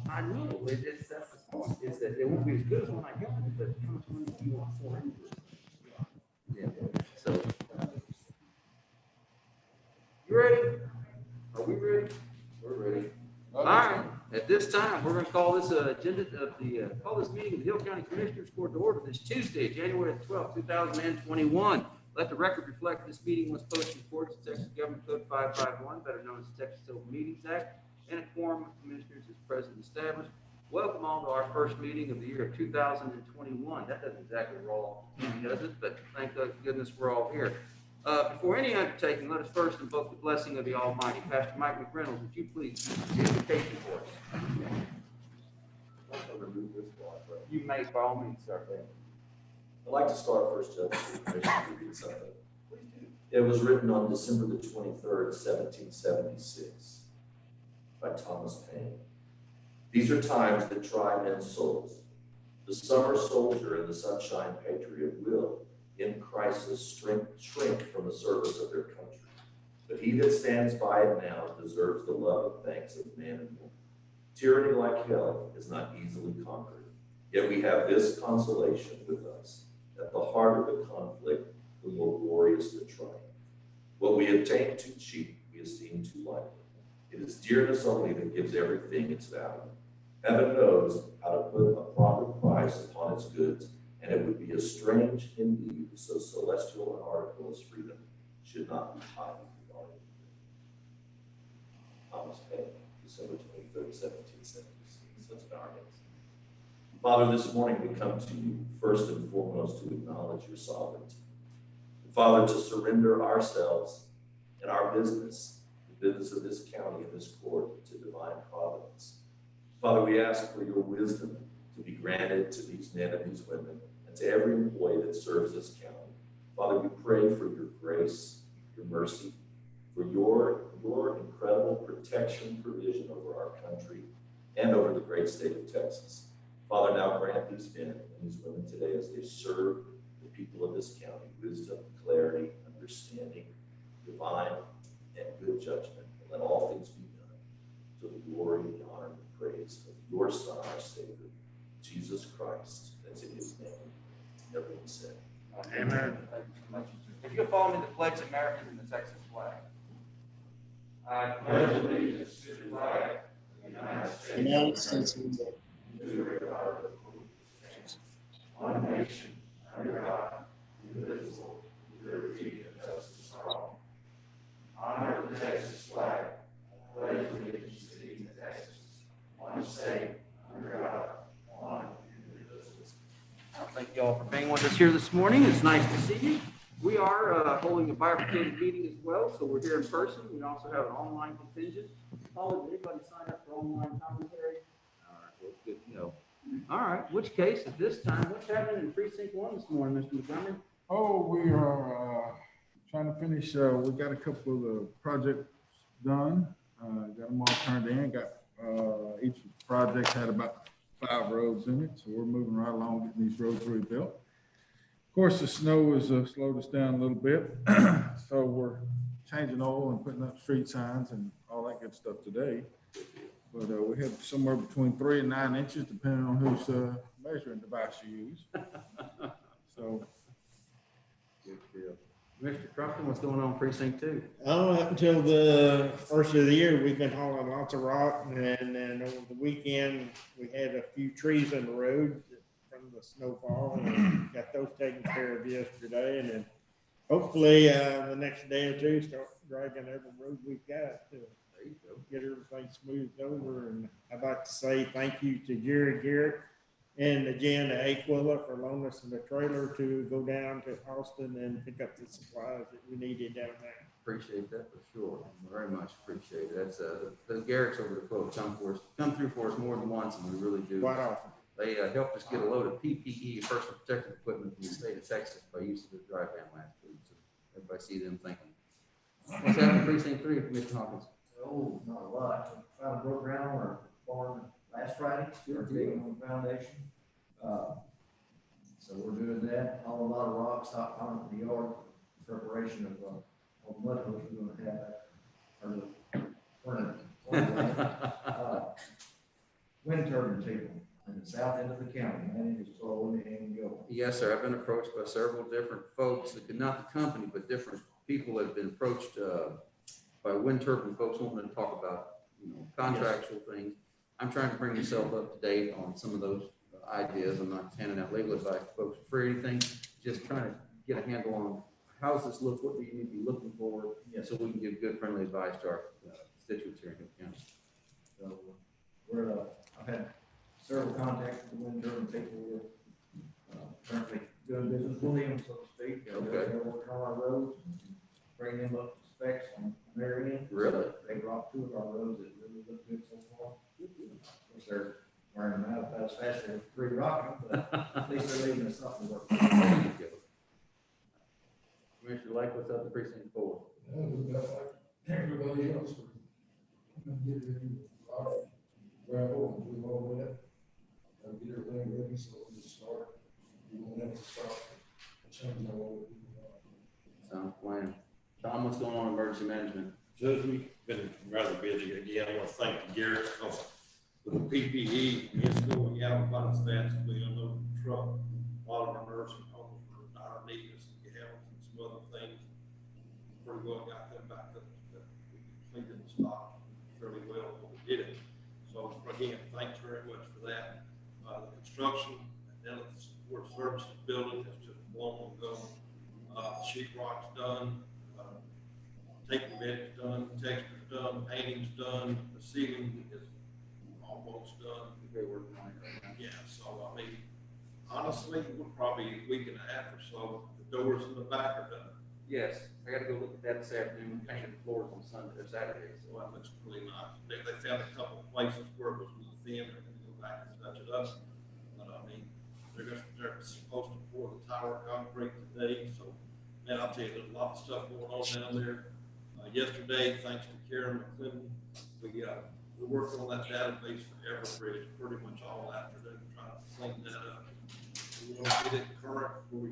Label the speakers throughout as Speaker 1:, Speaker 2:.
Speaker 1: I know, that's the point, is that it won't be as good as when I got it, but how much money do you want to pour into it? Yeah, so. You ready? Are we ready? We're ready. All right, at this time, we're gonna call this agenda of the, call this meeting of the Hill County Commissioners Court to order this Tuesday, January 12th, 2021. Let the record reflect this meeting was posted in accordance with Texas Government Code 551, better known as the Texas Open Meetings Act, and a quorum of commissioners is present and established. Welcome all to our first meeting of the year of 2021. That doesn't exactly roll, does it? But thank goodness we're all here. Before any undertaking, let us first invoke the blessing of the Almighty. Pastor Mike McReynolds, would you please do the invocation for us? You may, by all means, sir.
Speaker 2: I'd like to start first, Judge, with permission to read something. It was written on December the 23rd, 1776, by Thomas Paine. These are times that try men's souls. The summer soldier and the sunshine patriot will, in crisis, shrink from the service of their country. But he that stands by it now deserves the love and thanks of man and woman. Tyranny like hell is not easily conquered, yet we have this consolation with us, at the heart of the conflict, the more glorious the triumph. What we obtain too cheap, we esteem too lightly. It is dearness only that gives everything its value. Heaven knows how to put a proper price upon its goods, and it would be a strange indeed if so celestial an article as freedom should not be highly regarded. Thomas Paine, December 23rd, 1776. Let's bow our heads. Father, this morning we come to you first and foremost to acknowledge your sovereignty. Father, to surrender ourselves and our business, the business of this county and this court, to divine providence. Father, we ask for your wisdom to be granted to these men and these women and to every employee that serves this county. Father, we pray for your grace, your mercy, for your incredible protection, provision over our country and over the great state of Texas. Father, now grant these men and these women today as they serve the people of this county wisdom, clarity, understanding, divine and good judgment. And let all things be done to the glory, the honor, and the praise of your Son, our Savior, Jesus Christ. That's in his name. Everyone said.
Speaker 1: Amen. Thank you so much. If you'll follow me, the pledge of America and the Texas flag. I pledge allegiance to the flag of the United States of America, to the republic one nation, under God, indivisible, with liberty and justice for all. Honor the Texas flag. I pledge allegiance to the Texas, one state, under God, one indivisible. Thank you all for being with us here this morning. It's nice to see you. We are holding a bifurcated meeting as well, so we're here in person. We also have an online contingent. Paul, did anybody sign up for online commentary? All right, well, good to know. All right, which case at this time, what's happening in Precinct 1 this morning, Mr. Montgomery?
Speaker 3: Oh, we are trying to finish. We got a couple of the projects done. Got them all turned in. Got each project had about 5 roads in it, so we're moving right along getting these roads rebuilt. Of course, the snow has slowed us down a little bit, so we're changing oil and putting up street signs and all that good stuff today. But we have somewhere between 3 and 9 inches, depending on whose measuring device you use. So,
Speaker 1: Good deal. Mr. Crumpton, what's going on in Precinct 2?
Speaker 4: Oh, up until the first of the year, we've been hauling lots of rock, and then over the weekend, we had a few trees in the road from the snowfall, and got those taken care of yesterday, and then hopefully the next day or two, start dragging every road we've got to get everything smoothed over. And I'd like to say thank you to Jerry Garrett and Jen Aquila for loaning us the trailer to go down to Austin and pick up the supplies that we needed down there.
Speaker 1: Appreciate that for sure. Very much appreciate it. That's the Garrett's over the quote come through for us more than once, and we really do.
Speaker 4: Quite often.
Speaker 1: They helped us get a load of PPE, personal protective equipment, from the state of Texas by use of the drive down last week. So everybody see them thinking. What's happening in Precinct 3, Commissioner Hawkins?
Speaker 5: Oh, not a lot. Found a broke ground on our farm last Friday, still digging on the foundation. So we're doing that, haul a lot of rocks, stockpiling in the yard, in preparation of all the mud hooks we're gonna have, or the wind turbine people in the south end of the county, and it is slowly and going.
Speaker 6: Yes, sir. I've been approached by several different folks, not the company, but different people have been approached by wind turbine folks wanting to talk about, contractual things. I'm trying to bring myself up to date on some of those ideas. I'm not handing out legal advice to folks for anything, just trying to get a handle on how does this look, what do you need to be looking for,
Speaker 5: Yes.
Speaker 6: so we can give good, friendly advice to our constituents here in Hill County.
Speaker 5: So I've had several contacts with the wind turbine people. We're currently doing business with them, so to speak.
Speaker 6: Okay.
Speaker 5: They're working on our roads, bring them up to specs on their end.
Speaker 6: Really?
Speaker 5: They brought two of our roads that really look good so far. Of course, they're wearing them out about as fast as three rocking, but at least they're leaving us something to work with.
Speaker 6: Commissioner Lake, what's up to precinct 4?
Speaker 7: Everybody else, we're gonna get it in rock, gravel, and do all that. And get everything ready, so we can start. We won't have to stop and change all of it.
Speaker 6: Sounds plan. Tom, what's going on in emergency management?
Speaker 8: Judge, we've been rather busy again. I want to thank Garrett for the PPE. It's going out about as fast as we unload the truck. A lot of our nursing homes were dire need us to get help and some other things. Pretty well got them back up. We completed the stock fairly well when we did it. So again, thanks very much for that. The construction down at the support services building has just blown and go. Sheet rock's done. Taking bed's done, texture's done, painting's done, the ceiling is almost done.
Speaker 6: Great work on it right now.
Speaker 8: Yeah, so I mean, honestly, we're probably a week and a half or so. The doors in the back are done.
Speaker 6: Yes, I gotta go look at that this afternoon. We painted the floors on Sunday or Saturday,
Speaker 8: So
Speaker 6: so
Speaker 8: that looks really nice. They found a couple of places where it was a little thin. They're gonna go back and touch it up. But I mean, they're supposed to pour the tower concrete today. So, man, I'll tell you, there's a lot of stuff going on down there. Yesterday, thanks to Karen McClendon, we worked on that database for Everbridge pretty much all afternoon, trying to clean that up. We want to get it current before we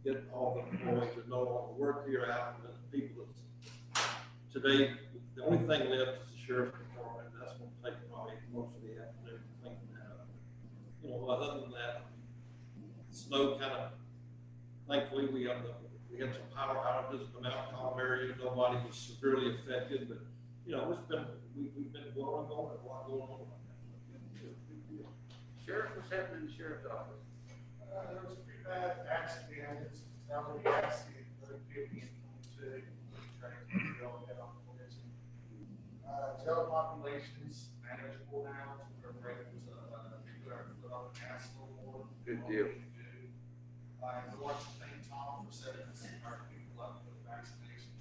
Speaker 8: get all the employees that no longer work here out, and the people that's today, the only thing left is the sheriff's department. That's going to take probably most of the afternoon to clean that up. Other than that, snow kind of, thankfully, we had some power outages in the Mount Calm area. Nobody was severely affected, but we've been going, a lot going on right now.
Speaker 6: Sheriff, what's happening in the sheriff's office?
Speaker 9: There was a pretty bad accident, it's a fatality accident, 50 and 22, trying to go ahead on this. Jail population's manageable now, we're ready to put on the gas a little more.
Speaker 6: Good deal.
Speaker 9: I want to thank Tom for setting our people up for the vaccination.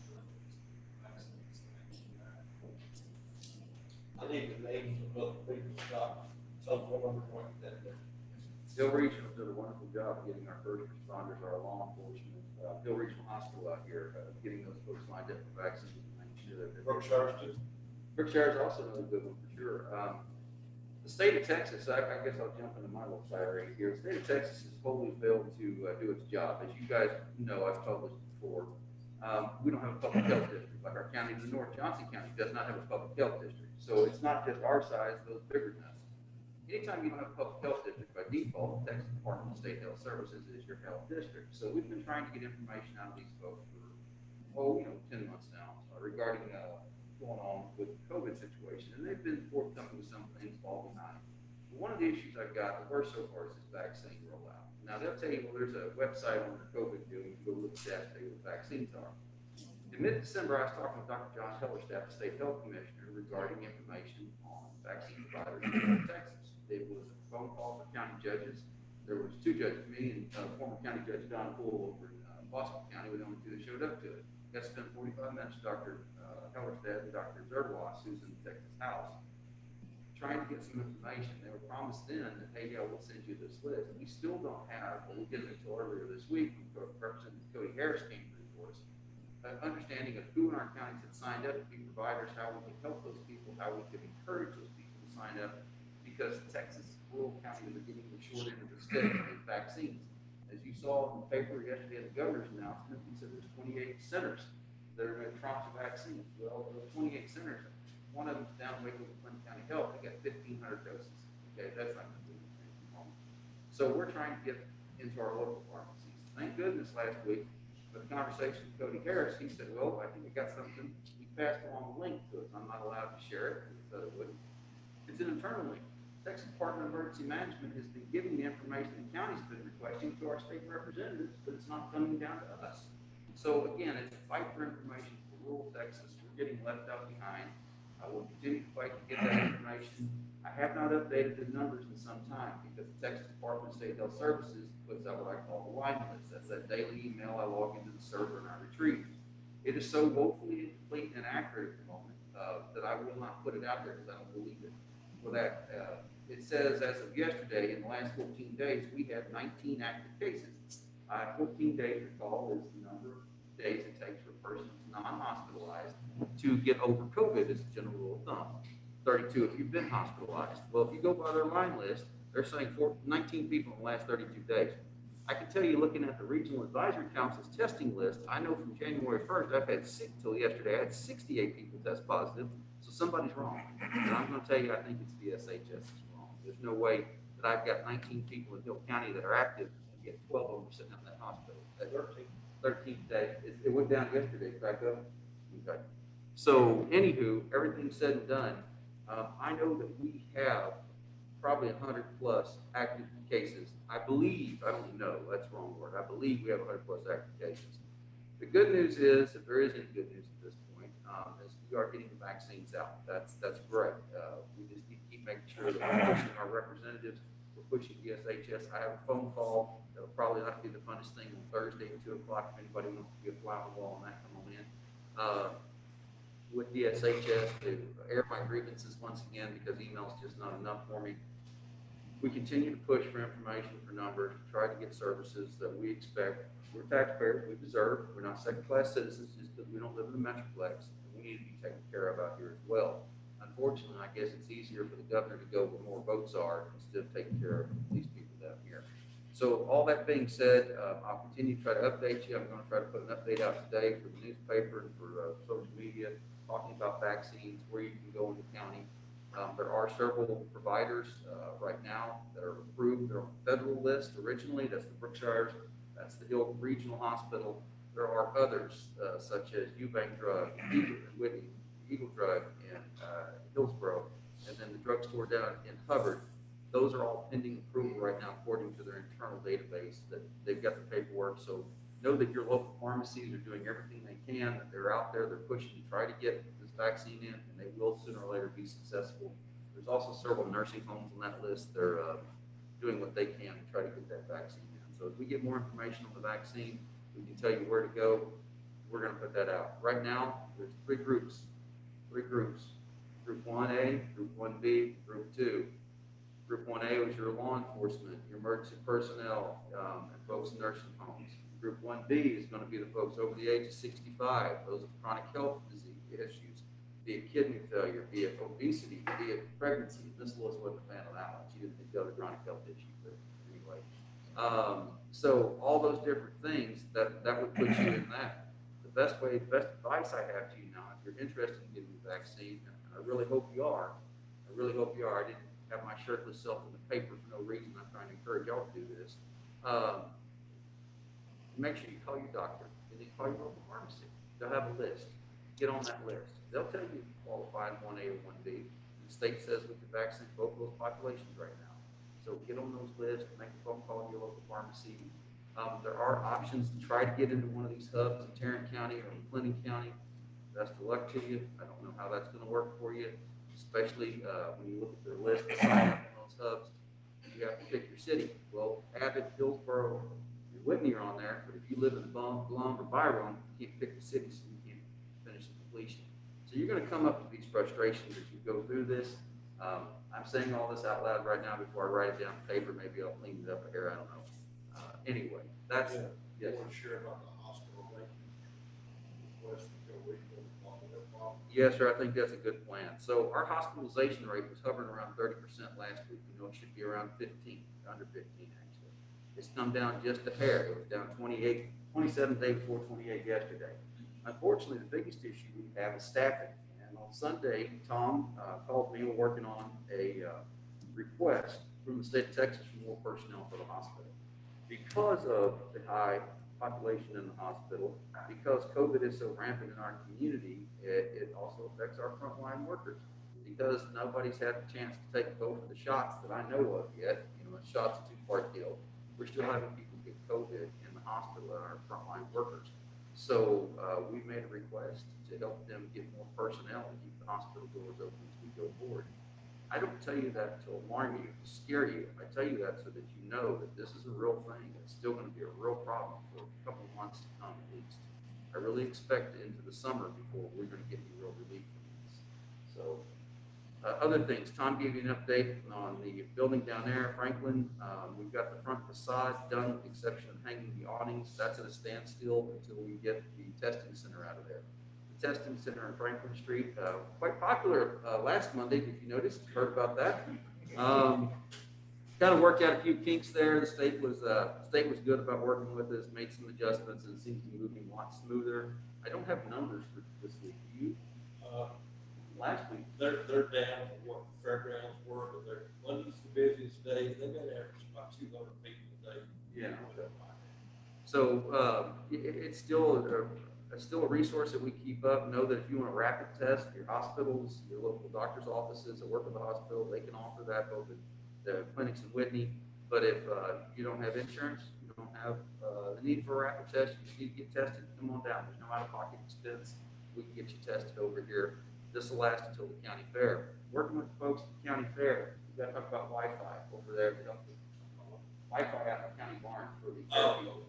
Speaker 2: I need the names of other people shot, some of them are going to that.
Speaker 6: Hill Regional did a wonderful job of getting our first responders, our law enforcement, Hill Regional Hospital out here, getting those folks lined up for vaccines and making sure that.
Speaker 2: Brookshire's too.
Speaker 6: Brookshire is also another good one for sure. The state of Texas, I guess I'll jump into my little tirade here. The state of Texas has wholly failed to do its job. As you guys know, I've published before. We don't have a public health district. Like our county to the north, Johnson County, does not have a public health district. So it's not just our size, those bigger than us. Anytime you don't have a public health district, by default, the Texas Department of State Health Services is your health district. So we've been trying to get information out of these folks for, 10 months now regarding going on with the COVID situation. And they've been forthcoming with some things, fall behind. But one of the issues I've got, the worst so far, is this vaccine rollout. Now, they'll tell you, well, there's a website on the COVID deal. You can go look at that and tell you what vaccines are. In mid-December, I was talking with Dr. John Hellerstaff, the State Health Commissioner, regarding information on vaccine providers in Texas. There was a phone call for county judges. There was 2 judges, me and former county judge Don Poole over in Boston County, were the only 2 that showed up to it. Got to spend 45 minutes with Dr. Hellerstaff and Dr. Zerwas, who's in the Texas House, trying to get some information. They were promised then that, hey, yeah, we'll send you this list. And we still don't have, but we'll get it until earlier this week when Representative Cody Harris came through for us, an understanding of who in our counties had signed up to be providers, how we could help those people, how we could encourage those people to sign up, because Texas rural counties are getting the short end of the stick on these vaccines. As you saw in the paper yesterday at the governor's announcement, he said there's 28 centers that are going to tranche a vaccine. Well, those 28 centers, one of them's down in Waco with Clinton County Health, they got 1,500 doses. okay, that's not gonna do anything at the moment. So we're trying to get into our local pharmacies. Thank goodness last week, with a conversation with Cody Harris, he said, well, I think I got something, he passed along a link to it, I'm not allowed to share it, he said it wouldn't. It's an internal link. Texas Department of Emergency Management has been giving the information the county's been requesting to our state representatives, but it's not coming down to us. So again, it's a fight for information for rural Texas. We're getting left out behind. I will continue to fight to get that information. I have not updated the numbers in some time because the Texas Department of State Health Services puts out what I call the line list. That's that daily email I log into the server and I retrieve. It is so woefully incomplete and inaccurate at the moment that I will not put it out there because I don't believe it. For that, it says as of yesterday, in the last 14 days, we had 19 active cases. 14 days, recall, is the number of days it takes for a person who's non-hospitalized to get over COVID as a general rule of thumb. 32 if you've been hospitalized. Well, if you go by their line list, they're saying 19 people in the last 32 days. I can tell you, looking at the Regional Advisory Council's testing list, I know from January 1st, I've had till yesterday, I had 68 people test positive. So somebody's wrong. And I'm going to tell you, I think it's the SHS is wrong. There's no way that I've got 19 people in Hill County that are active and yet 12 of them are sitting in that hospital. At 13th day, it went down yesterday, back up. Okay. So anywho, everything said and done, I know that we have probably 100 plus active cases. I believe, I don't know, that's the wrong word. I believe we have 100 plus active cases. The good news is, if there is any good news at this point, is we are getting the vaccines out. That's great. We just need to keep making sure that we're pushing our representatives, we're pushing ESHS. I have a phone call that'll probably not be the funnest thing on Thursday at 2 o'clock. If anybody wants to be a fly on the wall on that, come on in. With ESHS to air my grievances once again because email's just not enough for me. We continue to push for information, for numbers, to try to get services that we expect. We're taxpayers, we deserve. We're not second-class citizens just because we don't live in the Metroplex. We need to be taken care of out here as well. Unfortunately, I guess it's easier for the governor to go where more votes are instead of taking care of these people down here. So all that being said, I'll continue to try to update you. I'm going to try to put an update out today for the newspaper and for social media, talking about vaccines, where you can go in the county. There are several providers right now that are approved. They're on the federal list originally. That's the Brookshires. That's the Hill Regional Hospital. There are others such as Eubank Drug, Whitney, Eagle Drug, and Hillsborough, and then the drugstore down in Hubbard. Those are all pending approval right now according to their internal database that they've got the paperwork. So know that your local pharmacies are doing everything they can, that they're out there, they're pushing to try to get this vaccine in, and they will sooner or later be successful. There's also several nursing homes on that list. They're doing what they can to try to get that vaccine in. So as we get more information on the vaccine, we can tell you where to go. We're going to put that out. Right now, there's three groups. Group 1A, Group 1B, Group 2. Group 1A was your law enforcement, your emergency personnel, and folks in nursing homes. Group 1B is going to be the folks over the age of 65, those with chronic health disease issues, be it kidney failure, be it obesity, be it pregnancy. Miss Lewis wasn't a fan of that one. She didn't think the other chronic health issues, but anyway. So all those different things, that would put you in that. The best advice I have to you now, if you're interested in getting the vaccine, and I really hope you are, I didn't have my shirtless self in the paper for no reason. I'm trying to encourage y'all to do this. Make sure you call your doctor and then call your local pharmacy. They'll have a list. Get on that list. They'll tell you if you qualify in 1A or 1B. The state says we can vaccinate both of those populations right now. So get on those lists, make a phone call to your local pharmacy. There are options to try to get into one of these hubs in Tarrant County or in Clinton County. Best of luck to you. I don't know how that's going to work for you, especially when you look at their list to sign up on those hubs. You have to pick your city. Well, Abbott, Hillsborough, and Whitney are on there, but if you live in Blum or Byron, you can't pick the city, so you can't finish the completion. So you're going to come up with these frustrations as you go through this. I'm saying all this out loud right now before I write it down on paper. Maybe I'll clean it up here. I don't know. Anyway, that's yes.
Speaker 8: I want to share about the hospital request to go regional to talk about that problem.
Speaker 6: Yes, sir. I think that's a good plan. So our hospitalization rate was hovering around 30% last week. You know, it should be around 15, under 15 actually. It's come down just a hair. It was down 27 day before 28 yesterday. Unfortunately, the biggest issue we have is staffing. And on Sunday, Tom called me. We're working on a request from the state of Texas for more personnel for the hospital. Because of the high population in the hospital, because COVID is so rampant in our community, it also affects our frontline workers. Because nobody's had a chance to take both of the shots that I know of yet, you know, a shot's a two-part deal. We're still having people get COVID in the hospital and our frontline workers. So we made a request to help them get more personnel to keep the hospital doors open as we go forward. I don't tell you that to alarm you, to scare you. I tell you that so that you know that this is a real thing. It's still going to be a real problem for a couple of months to come at least. I really expect into the summer before we're going to get any real relief from this. So other things, Tom gave you an update on the building down there, Franklin. We've got the front facade done with the exception of hanging the awnings. That's at a standstill until we get the testing center out of there. The testing center on Franklin Street, quite popular last Monday. Did you notice? Heard about that? Kind of worked out a few kinks there. The state was good about working with us, made some adjustments, and it seems to be moving a lot smoother. I don't have numbers for this week. Do you? Last week.
Speaker 8: They're down for what fairgrounds were, but they're Monday's the busiest day. They've got average about 200 people a day.
Speaker 6: Yeah. So it's still a resource that we keep up. Know that if you want a rapid test, your hospitals, your local doctor's offices that work with the hospital, they can offer that both at the clinics in Whitney. But if you don't have insurance, you don't have the need for a rapid test, you just need to get tested, come on down. There's no out-of-pocket expense. We can get you tested over here. This will last until the county fair. Working with the folks at the county fair, we've got to talk about Wi-Fi over there. Wi-Fi out in the county barn for the airfield.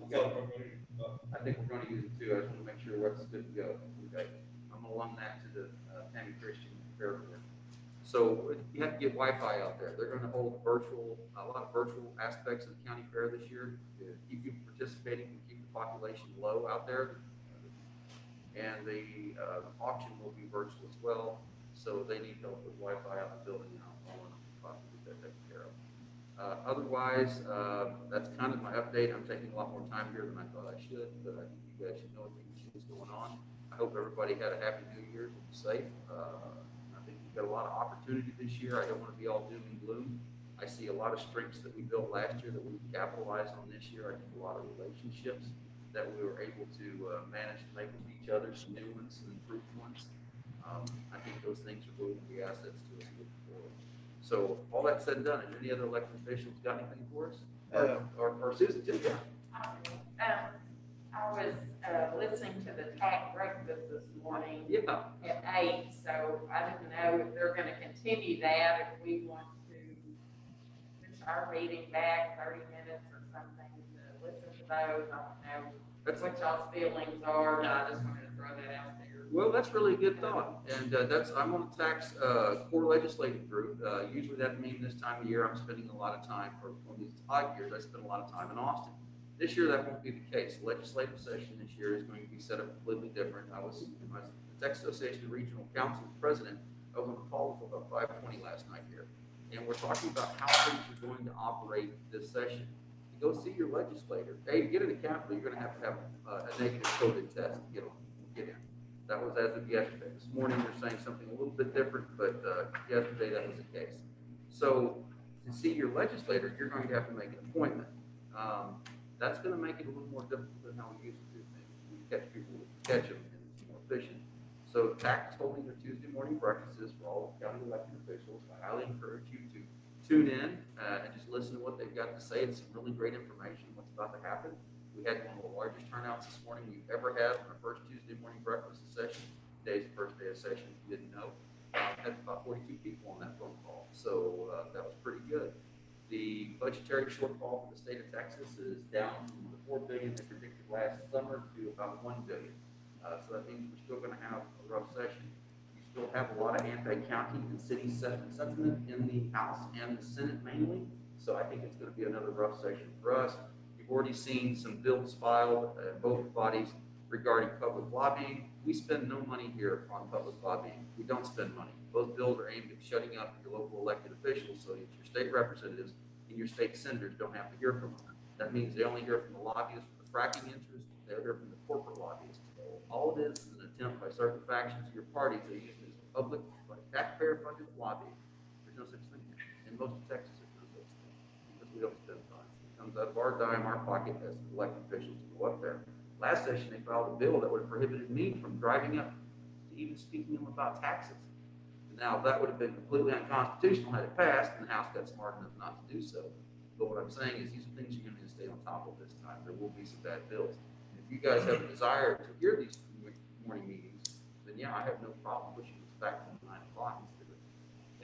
Speaker 6: I think we're going to use it too. I just want to make sure what's good to go. Okay. I'm going to lung that to the Tammy Christian Fair Board. So you have to get Wi-Fi out there. They're going to hold a lot of virtual aspects of the county fair this year to keep people participating and keep the population low out there. And the auction will be virtual as well, so they need help with Wi-Fi out in the building now. I want to possibly get that taken care of. Otherwise, that's kind of my update. I'm taking a lot more time here than I thought I should, but I think you guys should know what is going on. I hope everybody had a happy New Year's and safe. I think we've got a lot of opportunity this year. I don't want to be all doom and gloom. I see a lot of strengths that we built last year that we capitalized on this year. I think a lot of relationships that we were able to manage to make with each other, some new ones, some improved ones. I think those things are really going to be assets to us moving forward. So all that said and done, is any other elected officials got anything for us? Or Susan, too? Yeah.
Speaker 10: I was listening to the TAC breakfast this morning
Speaker 6: Yeah.
Speaker 10: at 8, so I didn't know if they're going to continue that, if we want to push our meeting back 30 minutes or something to listen to those. I don't know what y'all's feelings are, but I just wanted to throw that out there.
Speaker 6: Well, that's really a good thought. And I'm on the tax core legislative group. Usually that means this time of year, I'm spending a lot of time, for these odd years, I spend a lot of time in Austin. This year, that won't be the case. The legislative session this year is going to be set up completely different. I was the Texas Association of Regional Council president. I was on the call until about 5:20 last night here. And we're talking about how things are going to operate this session. To go see your legislator, hey, get in the Capitol, you're going to have a negative COVID test to get in. That was as of yesterday. This morning, they're saying something a little bit different, but yesterday that was the case. So to see your legislator, you're going to have to make an appointment. That's going to make it a little more difficult than how we used to do things. We catch people, catch them, and it's more efficient. So TAC is holding their Tuesday morning breakfasts for all county elected officials. I highly encourage you to tune in and just listen to what they've got to say. It's some really great information on what's about to happen. We had one of the largest turnouts this morning we've ever had on our first Tuesday morning breakfast session. Today's the first day of session, if you didn't know. Had about 42 people on that phone call, so that was pretty good. The budgetary shortfall for the state of Texas is down from the $4 billion they predicted last summer to about $1 billion. So that means we're still going to have a rough session. We still have a lot of anti-county and city sentiment in the House and the Senate mainly. So I think it's going to be another rough session for us. You've already seen some bills filed at both bodies regarding public lobbying. We spend no money here on public lobbying. We don't spend money. Both bills are aimed at shutting up your local elected officials so that your state representatives and your state senators don't have to hear from them. That means they only hear from the lobbyists for the fracking interest. They hear from the corporate lobbyists. All it is an attempt by certain factions of your party to use it as public, like taxpayer-funded lobbying. There's no such thing. In most of Texas is through those things, because we don't spend time. It comes out of our dime, our pocket as elected officials to go up there. Last session, they filed a bill that would have prohibited me from driving up to even speaking to them about taxes. Now, that would have been completely unconstitutional had it passed, and the House got smart enough not to do so. But what I'm saying is, these are things you're gonna need to stay on top of this time. There will be some bad bills. If you guys have a desire to hear these morning meetings, then yeah, I have no problem pushing this back to 9 o'clock instead of,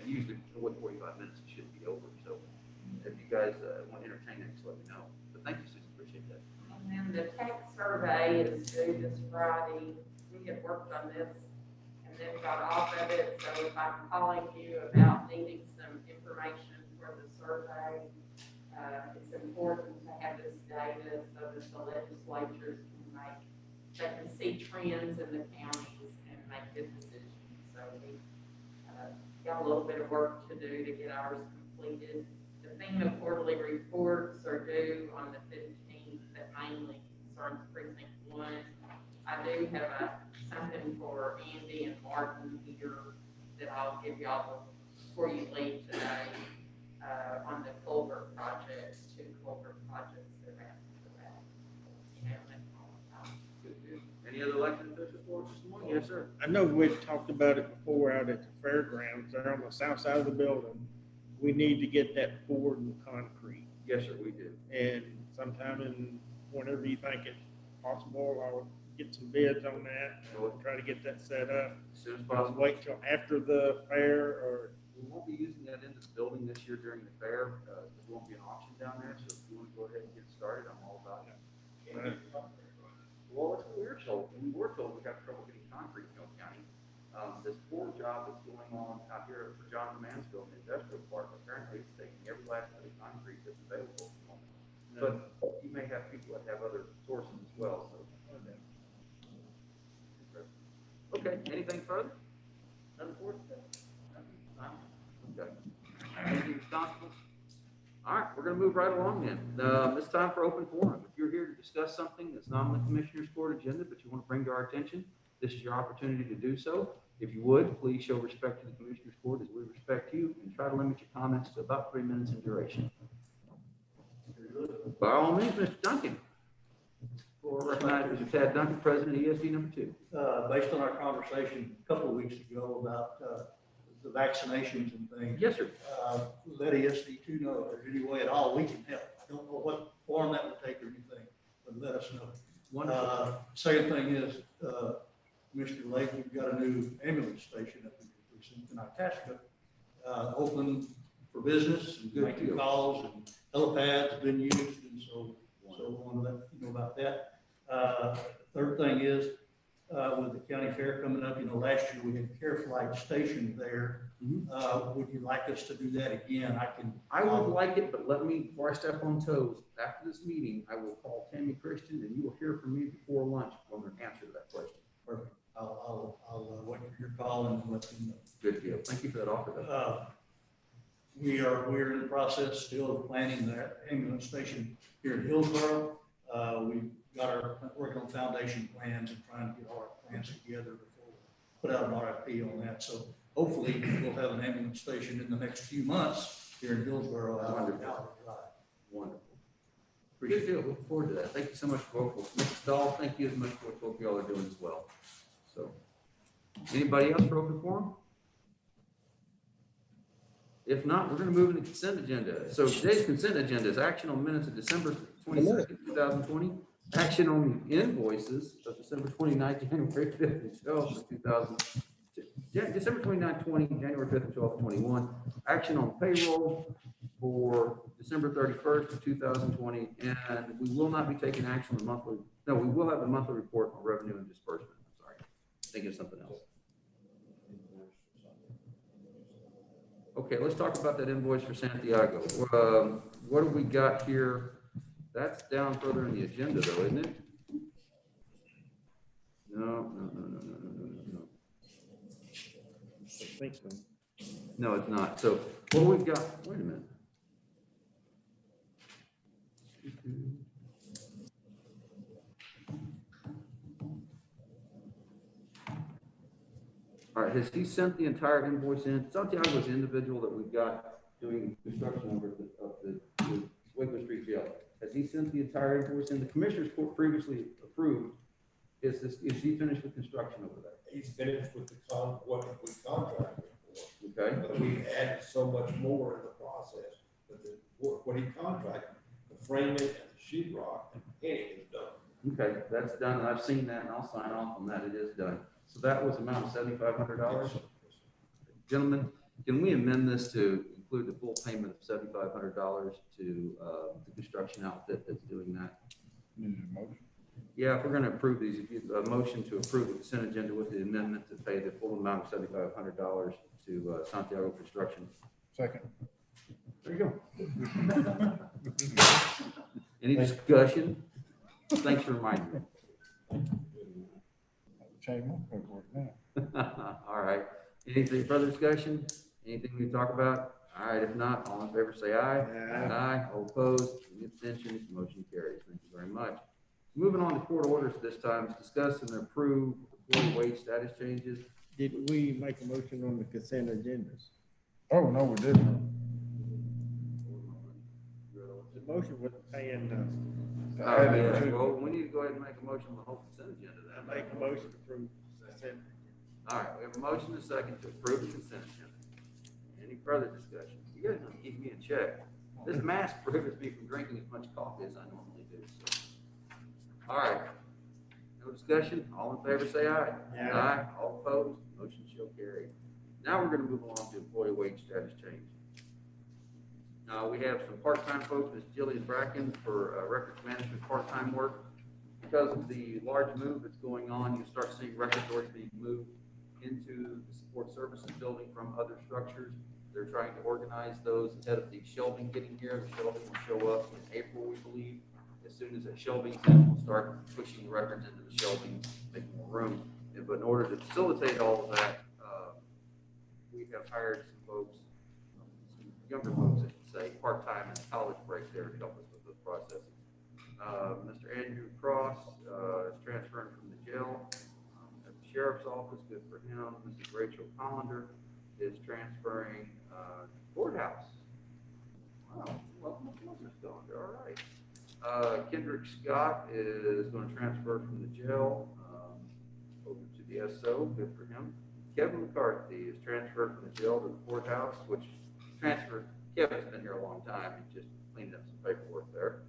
Speaker 6: and usually with 45 minutes, it should be over. So if you guys want to entertain it, just let me know. But thank you, Susan, appreciate that.
Speaker 10: And then the tax survey is due this Friday. We had worked on this and then got off of it. So if I'm calling you about needing some information for the survey, it's important to have this data so that the legislatures they can see trends in the counties and make good decisions. So we got a little bit of work to do to get ours completed. The FEMA quarterly reports are due on the 15th. That mainly concerns precinct 1. I do have something for Andy and Martin here that I'll give y'all before you leave today on the culvert projects, 2 culvert projects that are asking for that.
Speaker 6: Any other elected officials for us this morning? Yes, sir.
Speaker 4: I know we've talked about it before out at the fairgrounds, they're on the south side of the building. We need to get that poured in concrete.
Speaker 6: Yes, sir, we do.
Speaker 4: And sometime in, whenever you think it's possible, I'll get some bids on that and try to get that set up.
Speaker 6: As soon as
Speaker 4: I'll
Speaker 6: possible.
Speaker 4: wait till after the fair or.
Speaker 6: We won't be using that in this building this year during the fair, because there won't be an auction down there, so if you want to go ahead and get started, I'm all about it. Well, that's what we were told. We were told we got trouble getting concrete in Hill County. This poor job that's going on out here for John Mansfield in the industrial park, apparently it's taking every last bit of concrete that's available at the moment. But you may have people that have other sources as well, so. Okay, anything further? Nothing for us? Okay. Anything, Constable? All right, we're gonna move right along then. It's time for open forum. If you're here to discuss something that's not on the Commissioner's Court agenda, but you want to bring to our attention, this is your opportunity to do so. If you would, please show respect to the Commissioner's Court as we respect you, and try to limit your comments to about 3 minutes in duration. By all means, Mr. Duncan. For recognized Mr. Tad Duncan, President ESD number 2.
Speaker 5: Based on our conversation a couple of weeks ago about the vaccinations and things.
Speaker 6: Yes, sir.
Speaker 5: Let ESD2 know if there's any way at all we can help. I don't know what form that would take or anything, but let us know.
Speaker 6: Wonderful.
Speaker 5: Second thing is, Mr. Lake, we've got a new ambulance station up in the precinct in Itasca, open for business and
Speaker 6: Good
Speaker 5: making
Speaker 6: deal.
Speaker 5: calls, and helipads have been used, and so I want to let you know about that. Third thing is, with the county fair coming up, last year we had Care Flight stationed there. Would you like us to do that again?
Speaker 6: I would like it, but let me, before I step on toes, after this meeting, I will call Tammy Christian, and you will hear from me before lunch on an answer to that question.
Speaker 5: Perfect. I'll wait for your call and let you know.
Speaker 6: Good deal. Thank you for that offer, though.
Speaker 5: We're in the process still of planning that ambulance station here in Hillsborough. We've working on foundation plans and trying to get all our plans together before we put out an RFP on that. So hopefully we'll have an ambulance station in the next few months here in Hillsborough.
Speaker 6: Wonderful. Good deal. Look forward to that. Thank you so much for both. Mr. Stahl, thank you as much for what both y'all are doing as well. So, anybody else for open forum? If not, we're going to move into the consent agenda. So today's consent agenda is action on minutes of December 22nd, 2020. Action on the invoices of December 29th, January 5th, and 12th of 2000. December 29th, 20, January 5th, and 12th, 21. Action on payroll for December 31st of 2020. And we will not be taking action on the monthly. No, we will have the monthly report on revenue and disbursement. I'm sorry. Think of something else. Okay, let's talk about that invoice for Santiago. What do we got here? That's down further in the agenda though, isn't it? No.
Speaker 4: I think so.
Speaker 6: No, it's not. So what we've got, wait a minute. All right, has he sent the entire invoice in? Santiago's the individual that we've got doing construction over the Wiggler Street Jail. Has he sent the entire invoice in? The Commissioners Court previously approved. Is he finished with construction over there?
Speaker 7: He's finished with what we contracted for.
Speaker 6: Okay.
Speaker 7: But we added so much more in the process, but what he contracted, the framing and the sheet rock and painting is done.
Speaker 6: Okay, that's done. I've seen that and I'll sign off on that. It is done. So that was amount of $7,500. Gentlemen, can we amend this to include the full payment of $7,500 to the construction outfit that's doing that?
Speaker 3: Need a motion?
Speaker 6: Yeah, if we're gonna approve these, if you, a motion to approve the consent agenda with the amendment to pay the full amount of $7,500 to Santiago Construction.
Speaker 3: Second.
Speaker 6: There you go. Any discussion? Thanks for reminding me.
Speaker 3: Change my paperwork now.
Speaker 6: All right. Anything further discussion? Anything we talk about? All right, if not, all in favor say aye. Aye. All opposed? Any abstentions? Motion carries. Thank you very much. Moving on to court orders this time, discuss and approve employee wage status changes.
Speaker 4: Did we make a motion on the consent agendas?
Speaker 3: Oh, no, we didn't.
Speaker 4: The motion was paying,
Speaker 6: Yeah, well, we need to go ahead and make a motion on the whole consent agenda then.
Speaker 4: make a motion to approve consent.
Speaker 6: All right, we have a motion and a second to approve the consent agenda. Any further discussion? You guys don't keep me in check. This mask prohibits me from drinking as much coffee as I normally do, so. All right. No discussion? All in favor say aye. Aye. All opposed? Motion shall carry. Now we're gonna move along to employee wage status change. We have some part-time folks, Ms. Jillian Bracken for records management part-time work. Because of the large move that's going on, you start seeing record stores being moved into the support services building from other structures. They're trying to organize those ahead of the shelving getting here. The shelving will show up in April, we believe. As soon as that shelving's in, we'll start pushing the records into the shelving, making more room. But in order to facilitate all of that, we have hired some folks, some younger folks, I should say, part-time and college break there to help us with those processes. Mr. Andrew Cross is transferring from the jail at the sheriff's office. Good for him. Mrs. Rachel Collender is transferring courthouse. Wow, welcome to Mrs. Collender. All right. Kendrick Scott is going to transfer from the jail over to the SO. Good for him. Kevin McCarthy is transferred from the jail to the courthouse, which transferred. Kevin's been here a long time. He just cleaned up some paperwork there.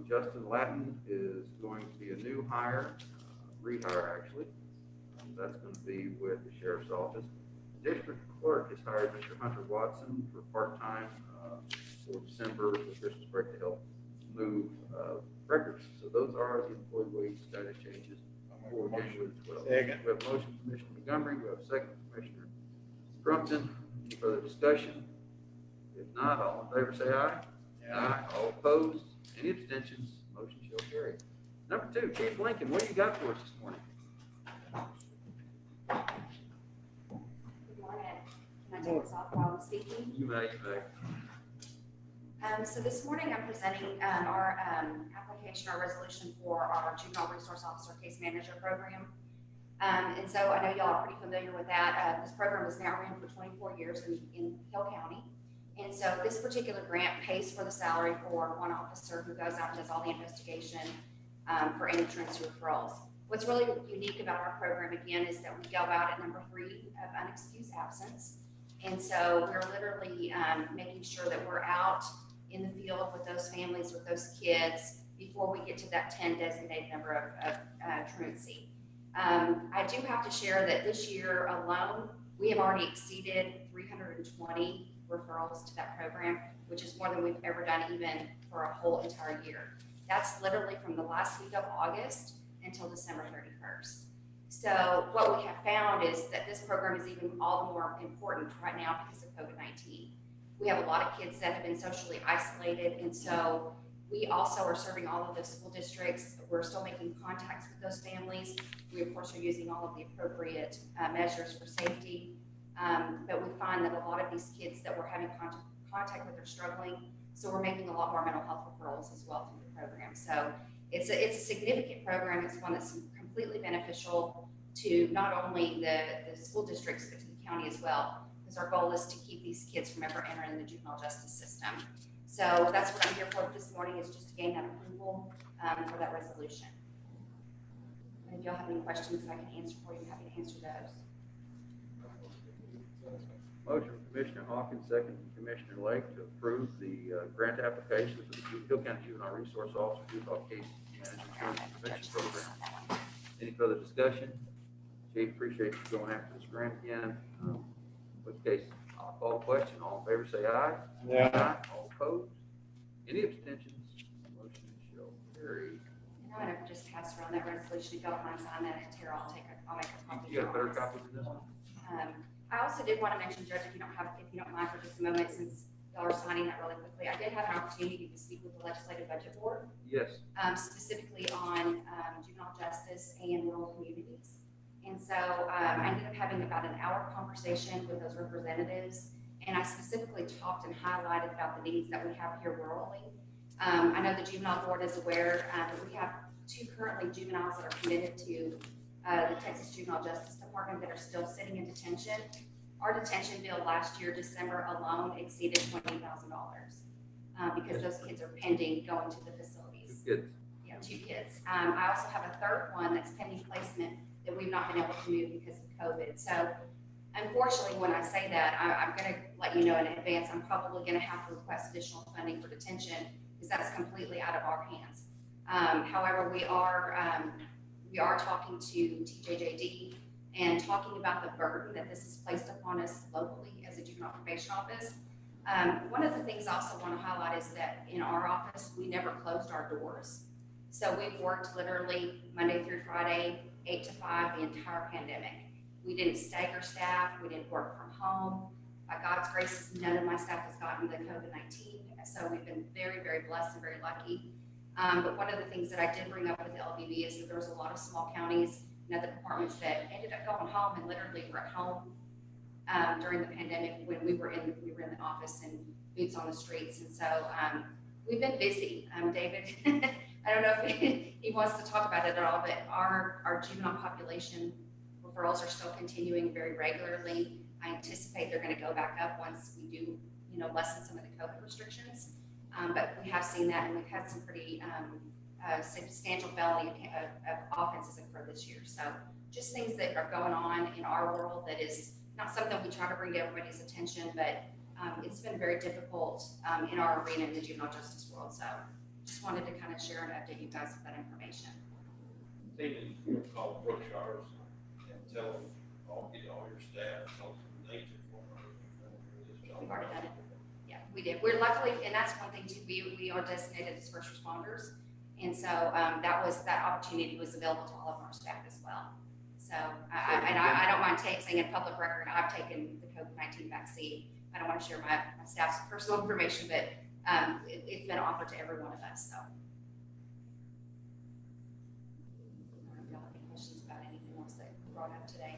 Speaker 6: Justin Latin is going to be a new hire, rehire actually. That's going to be with the sheriff's office. District clerk has hired Mr. Hunter Watson for part-time for December, the Christmas break, to help move records. So those are the employee wage status changes for January 12th. We have a motion from Commissioner Montgomery. We have a second from Commissioner Crumpton. Any further discussion? If not, all in favor say aye. Aye. All opposed? Any abstentions? Motion shall carry. Number 2, Chief Lincoln, what do you got for us this morning?
Speaker 11: Good morning. Can I take this off while I'm speaking?
Speaker 6: You may.
Speaker 11: So this morning I'm presenting our application, our resolution for our Juvenile Resource Officer Case Manager Program. And so I know y'all are pretty familiar with that. This program has now run for 24 years in Hill County. And so this particular grant pays for the salary for one officer who goes out and does all the investigation for any truancy referrals. What's really unique about our program, again, is that we go out at number 3 of unexcused absence. And so we're literally making sure that we're out in the field with those families, with those kids, before we get to that 10 designated number of truancy. I do have to share that this year alone, we have already exceeded 320 referrals to that program, which is more than we've ever done even for a whole entire year. That's literally from the last week of August until December 31st. So what we have found is that this program is even all the more important right now because of COVID-19. We have a lot of kids that have been socially isolated, and so we also are serving all of the school districts. We're still making contacts with those families. We, of course, are using all of the appropriate measures for safety. But we find that a lot of these kids that we're having contact with are struggling. So we're making a lot more mental health referrals as well through the program. So it's a significant program. It's one that's completely beneficial to not only the school districts, but to the county as well. because our goal is to keep these kids from ever entering the juvenile justice system. So that's what I'm here for this morning, is just to gain that approval for that resolution. And if y'all have any questions that I can answer for you, I'm happy to answer those.
Speaker 6: Motion from Commissioner Hawkins, second from Commissioner Lake to approve the grant application for the Hill County Juvenile Resource Officer Juvenile Case Management Prevention Program. Any further discussion? Chief, appreciate you going after this grant again. In which case, I'll call the question. All in favor, say aye.
Speaker 4: Yeah.
Speaker 6: Aye. All opposed? Any abstentions? Motion shall carry.
Speaker 11: And I'm gonna just pass around that resolution. If y'all don't mind signing that, and Tara, I'll make a copy.
Speaker 6: You got a better copy than this one?
Speaker 11: I also did want to mention, Judge, if you don't mind for just a moment, since y'all are signing that really quickly, I did have an opportunity to speak with the Legislative Budget Board,
Speaker 6: Yes.
Speaker 11: specifically on juvenile justice and rural communities. And so I ended up having about an hour conversation with those representatives, and I specifically talked and highlighted about the needs that we have here rurally. I know the Juvenile Board is aware that we have 2 currently juveniles that are committed to the Texas Juvenile Justice Department that are still sitting in detention. Our detention bill last year, December alone, exceeded $20,000 because those kids are pending going to the facilities.
Speaker 6: 2 kids.
Speaker 11: Yeah, 2 kids. I also have a third one that's pending placement that we've not been able to move because of COVID. So unfortunately, when I say that, I'm going to let you know in advance, I'm probably going to have to request additional funding for detention because that's completely out of our hands. However, we are talking to TJJD and talking about the burden that this is placed upon us locally as a juvenile probation office. One of the things I also want to highlight is that in our office, we never closed our doors. So we've worked literally Monday through Friday, 8 to 5, the entire pandemic. We didn't stagger staff, we didn't work from home. By God's grace, none of my staff has gotten the COVID-19. So we've been very, very blessed and very lucky. But one of the things that I did bring up with the LBB is that there was a lot of small counties and other departments that ended up going home and literally were at home during the pandemic when we were in the office and boots on the streets. And so we've been busy. David, I don't know if he wants to talk about it at all, but our juvenile population referrals are still continuing very regularly. I anticipate they're going to go back up once we do, lessen some of the COVID restrictions. But we have seen that, and we've had some pretty substantial felony of offenses occur this year. So just things that are going on in our world that is not something we try to bring to everybody's attention, but it's been very difficult in our arena in the juvenile justice world. So just wanted to kind of share and update you guys with that information.
Speaker 8: Maybe you call Brookshire's and tell them, get all your staff, tell them they took this job.
Speaker 11: We've already done it. Yeah, we did. We're luckily, and that's one thing too, we are designated as first responders. And so that opportunity was available to all of our staff as well. So I don't mind saying in public record, I've taken the COVID-19 vaccine. I don't want to share my staff's personal information, but it's been offered to every one of us. So. If y'all have any questions about anything else that we brought up today?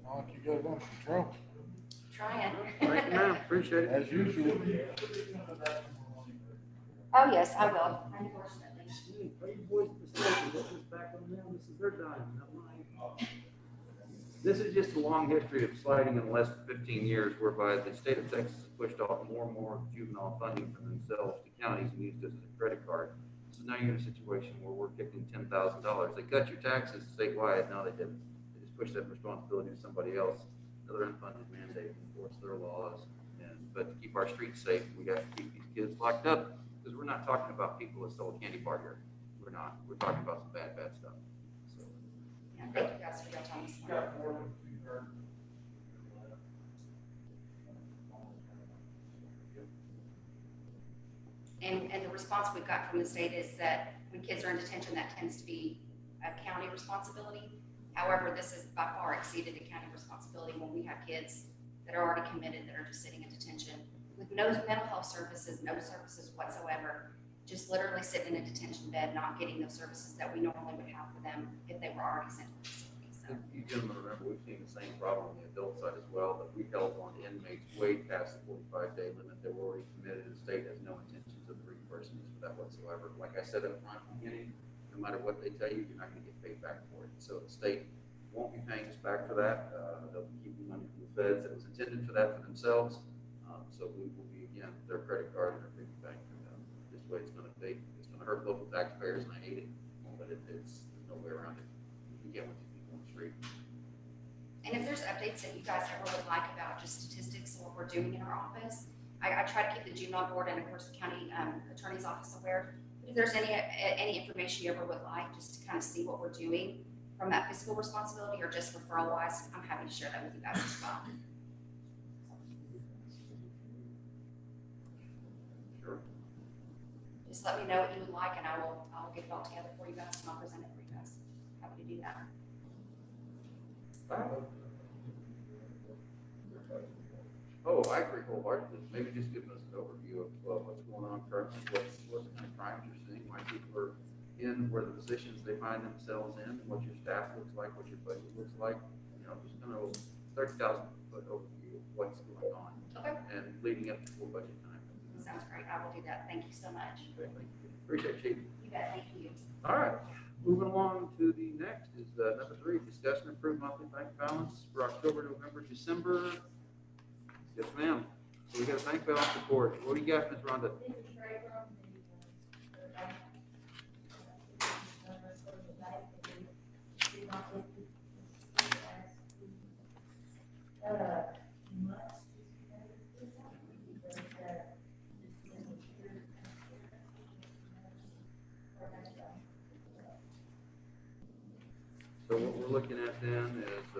Speaker 3: All you got under control,
Speaker 11: Trying.
Speaker 6: Thank you, ma'am. Appreciate it.
Speaker 3: as usual.
Speaker 11: Oh, yes, I will. Unfortunately.
Speaker 1: Hey, boys, this is back on them. This is their dime, not mine.
Speaker 6: This is just a long history of sliding in less than 15 years whereby the state of Texas has pushed off more and more juvenile funding from themselves to counties and used this as a credit card. So now you're in a situation where we're kicking $10,000. They cut your taxes statewide. No, they didn't. They just pushed that responsibility to somebody else, another unfunded mandate, enforce their laws. But to keep our streets safe, we have to keep these kids locked up because we're not talking about people that stole a candy bar here. We're not. We're talking about some bad stuff. So.
Speaker 11: Yeah, thank you guys for your time this morning. And the response we've got from the state is that when kids are in detention, that tends to be a county responsibility. However, this has by far exceeded the county responsibility when we have kids that are already committed that are just sitting in detention with no mental health services, no services whatsoever, just literally sitting in a detention bed, not getting those services that we normally would have for them if they were already sent to the facility. So.
Speaker 6: You gentlemen remember, we've seen the same problem on the adult side as well, but we held on inmates way past the 45-day limit. They were already committed. The state has no intentions of reimbursing us for that whatsoever. Like I said up front from the beginning, no matter what they tell you, you're not going to get paid back for it. So the state won't be paying us back for that. They'll be keeping money from the feds that was intended for that for themselves. So we will be, again, their credit card and their piggy bank. This way it's gonna be, it's gonna hurt local taxpayers, and I hate it, but there's no way around it. You get what you people on the street.
Speaker 11: And if there's updates that you guys ever would like about just statistics of what we're doing in our office, I try to keep the juvenile board and of course the county attorney's office aware. But if there's any information you ever would like, just to kind of see what we're doing from that fiscal responsibility or just referral wise, I'm happy to share that with you guys as well.
Speaker 6: Sure.
Speaker 11: Just let me know what you would like and I'll get it all together for you guys and I'll present it for you guys. Happy to do that.
Speaker 6: Oh, I agree wholeheartedly. Maybe just give us an overview of what's going on currently, what kind of crimes you're seeing, why people are in, where the positions they find themselves in, what your staff looks like, what your budget looks like. You know, just kind of 30,000-foot overview of what's going on.
Speaker 11: Okay.
Speaker 6: And leading up to full budget time.
Speaker 11: Sounds great. I will do that. Thank you so much.
Speaker 6: Okay, thank you. Appreciate it, Chief.
Speaker 11: You bet. Thank you.
Speaker 6: All right, moving along to the next is number 3, discuss and approve monthly bank balance for October, November, December. Yes, ma'am. So we got a bank balance report. What do you got, Ms. Rhonda? So what we're looking at then is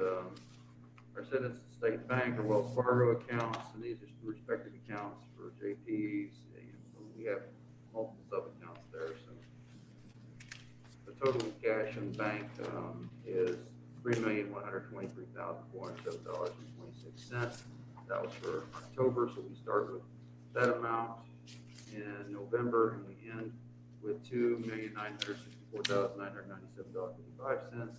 Speaker 6: our Citizens State Bank or Wells Fargo accounts, and these are respective accounts for JPs. We have multiple sub-accounts there. So the total cash in the bank is $3,123,407.26. That was for October, so we start with that amount in November, and we end with $2,964,997.55.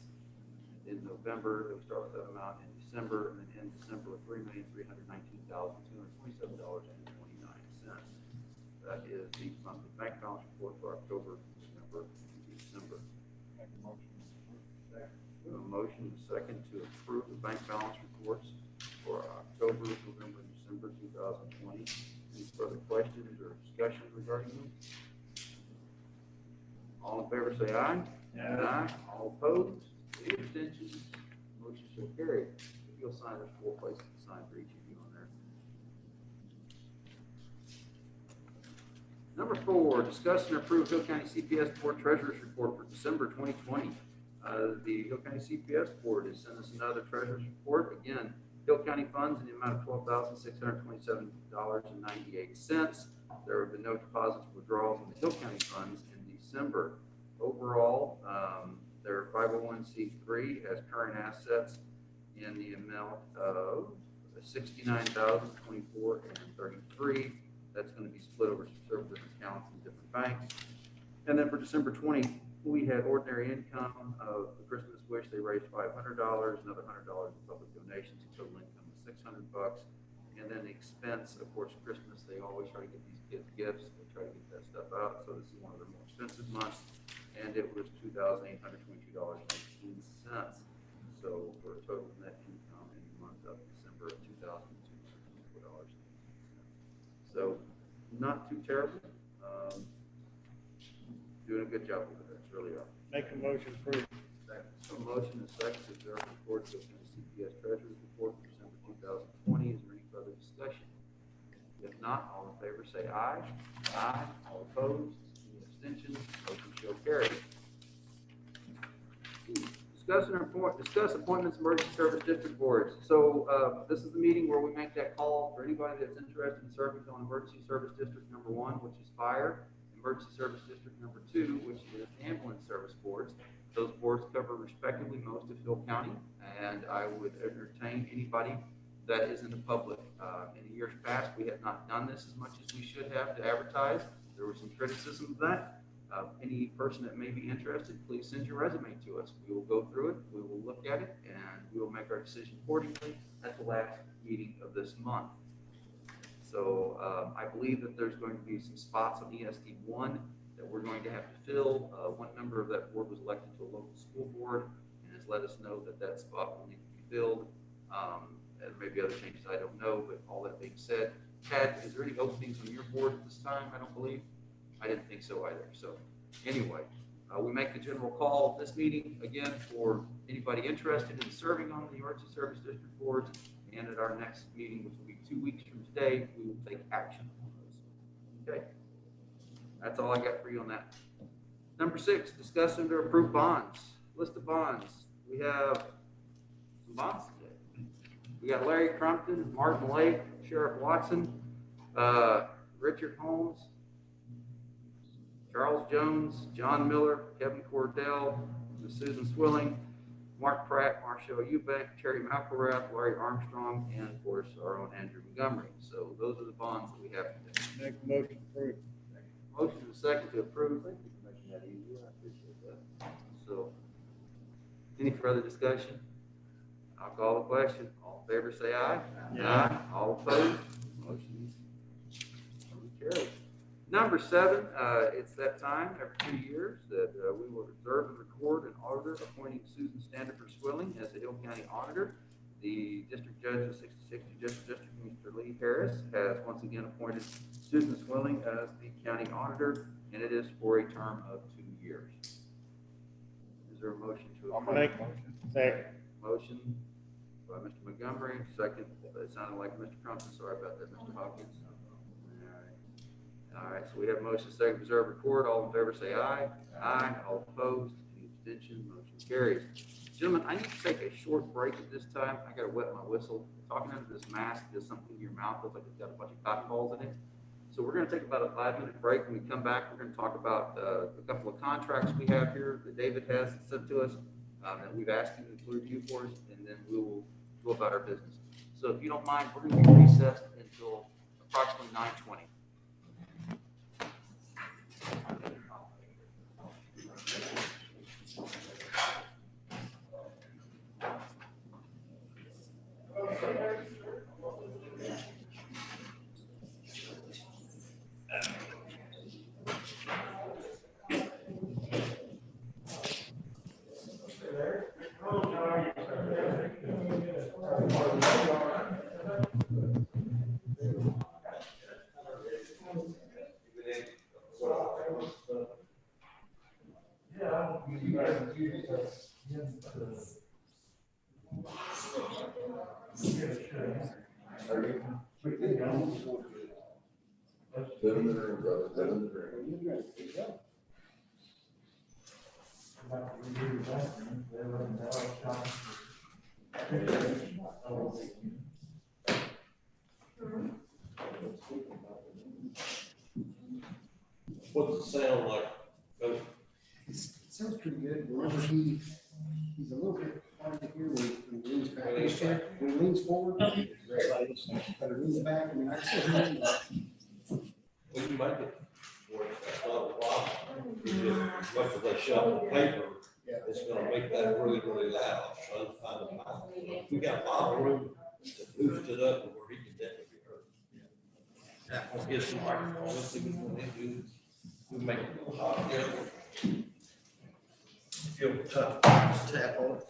Speaker 6: In November, we start with that amount in December, and then end December with $3,319,227.29. That is the monthly bank balance report for October, November, and December.
Speaker 3: Make a motion.
Speaker 6: We have a motion, second, to approve the bank balance reports for October, November, and December 2020. Any further questions or discussion regarding them? All in favor, say aye. Aye. All opposed? Any abstentions? Motion shall carry. If you'll sign, there's 4 places to sign for each of you on there. Number 4, discuss and approve Hill County CPS Board Treasurer's Report for December 2020. The Hill County CPS Board has sent us another Treasurer's Report. Again, Hill County funds in the amount of $12,627.98. There have been no deposits or withdrawals in the Hill County funds in December. Overall, their 501c3 has current assets in the amount of $69,024.33. That's going to be split over several different accounts in different banks. And then for December 20, we had ordinary income of the Christmas Wish. They raised $500, another $100 in public donations, total income of $600. And then the expense, of course, Christmas, they always try to get these kids gifts. They try to get that stuff out. So this is one of their more expensive months. And it was $2,822.18. So for a total net income in the month of December of $2,224.18. So not too terrible. Doing a good job with it. It's really are.
Speaker 4: Make a motion approved.
Speaker 6: Second. So motion is second to observe the report of the CPS Treasurer's Report for December 2020. Is there any further discussion? If not, all in favor say aye. Aye. All opposed? Any abstentions? Motion shall carry. Discuss appointments emergency service district boards. So this is the meeting where we make that call for anybody that's interested in serving on emergency service district number 1, which is fire, emergency service district number 2, which is ambulance service boards. Those boards cover respectively most of Hill County, and I would entertain anybody that is in the public. In the years past, we have not done this as much as we should have to advertise. There was some criticism of that. Any person that may be interested, please send your resume to us. We will go through it, we will look at it, and we will make our decision accordingly at the last meeting of this month. So I believe that there's going to be some spots on ESD 1 that we're going to have to fill. One member of that board was elected to a local school board and is let us know that that spot will need to be filled. And maybe other changes, I don't know, but all that being said, Chad, is there any openings on your board at this time? I don't believe. I didn't think so either. So anyway, we make the general call of this meeting again for anybody interested in serving on the Emergency Service District boards. And at our next meeting, which will be 2 weeks from today, we will take action on those. Okay. That's all I got for you on that. Number 6, discuss and approve bonds. List of bonds. We have some bonds today. We got Larry Crumpton, Martin Lake, Sheriff Watson, Richard Holmes, Charles Jones, John Miller, Kevin Cordell, Susan Swilling, Mark Pratt, Marshall Eubank, Terry McElrath, Larry Armstrong, and of course our own Andrew Montgomery. So those are the bonds that we have today.
Speaker 4: Make a motion to approve.
Speaker 6: Motion and second to approve. Thank you for making that easier. I appreciate that. So, any further discussion? I'll call the question. All in favor, say aye. Aye. All opposed? Motion carried. Number 7, it's that time every 2 years that we will observe and record an auditor appointing Susan Standiford Swilling as the Hill County Auditor. The District Judge of 66th Judicial District, Mr. Lee Harris, has once again appointed Susan Swilling as the County Auditor, and it is for a term of 2 years. Is there a motion to approve?
Speaker 4: Make a motion. Second.
Speaker 6: Motion by Mr. Montgomery, second, it sounded like Mr. Crumpton, sorry about that, Mr. Hawkins. All right, so we have motion second to observe record. All in favor say aye. Aye. All opposed? Any abstention? Motion carries. Gentlemen, I need to take a short break at this time. I got to wet my whistle. Talking under this mask does something in your mouth. Looks like it's got a bunch of cotton balls in it. So we're going to take about a 5-minute break. When we come back, we're going to talk about a couple of contracts we have here that David has sent to us that we've asked him to review for us, and then we will go about our business. So if you don't mind, we're going to be recessed until approximately 9:20.
Speaker 8: What's the sound like?
Speaker 7: It sounds pretty good. Whenever he's a little bit hard to hear when he leans back. When he leans forward, it's great. But he leans back, I mean, I still hear him.
Speaker 8: Well, you make it work, that's not a problem. It's just, much as they shuffle paper, it's gonna make that really, really loud. So I'll find a mile. We got a lot of room to boost it up to where he can definitely be heard. That will get some microphone, let's see what they do. We make it a little hot together. Feel tough, just tap on it.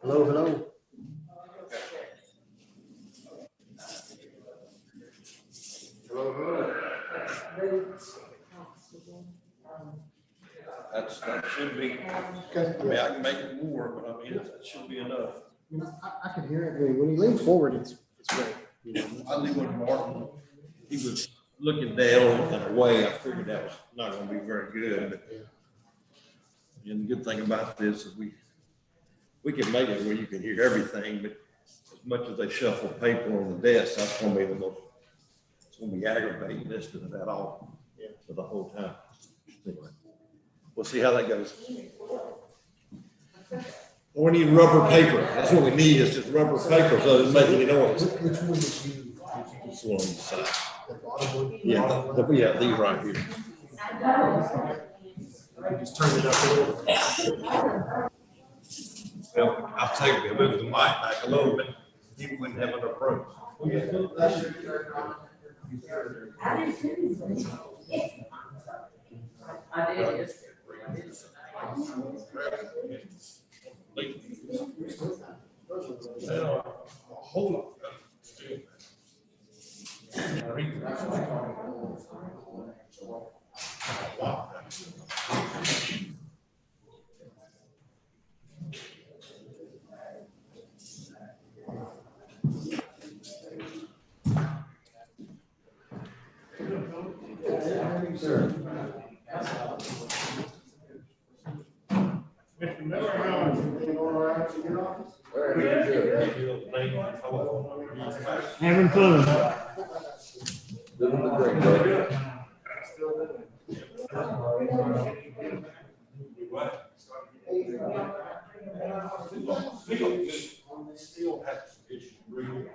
Speaker 7: Hello, hello. Hello, hello.
Speaker 8: That should be,
Speaker 7: Okay,
Speaker 8: I mean, I can make it more, but I mean, that should be enough.
Speaker 7: I can hear it. When he leans forward, it's great. You know?
Speaker 8: I knew when Martin, he was looking down and away, I figured that was not gonna be very good. But and the good thing about this is we can make it where you can hear everything, but as much as they shuffle paper on the desk, that's gonna be the most, it's gonna be aggravating listening to that all for the whole time. Anyway, we'll see how that goes. We need rubber paper. That's what we need, is just rubber paper so it doesn't make any noise.
Speaker 7: Which one did you?
Speaker 8: This one on the side.
Speaker 7: The bottom one?
Speaker 8: Yeah, these right here.
Speaker 7: Just turn it up a little.
Speaker 8: Well, I'll take it, move the mic back a little bit. he wouldn't have an approach.
Speaker 10: I did.
Speaker 8: Hold on.
Speaker 4: Mr. Miller, how is it? Having fun.
Speaker 8: Still have some issues breathing.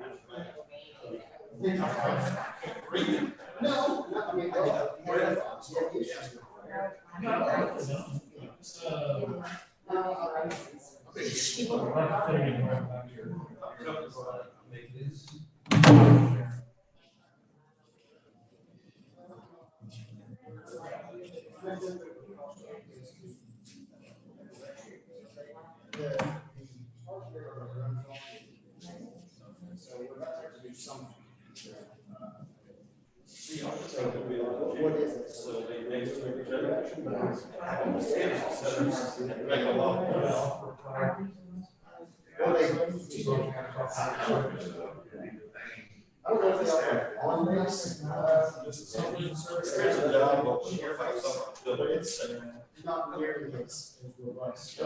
Speaker 7: Not nearly as robust.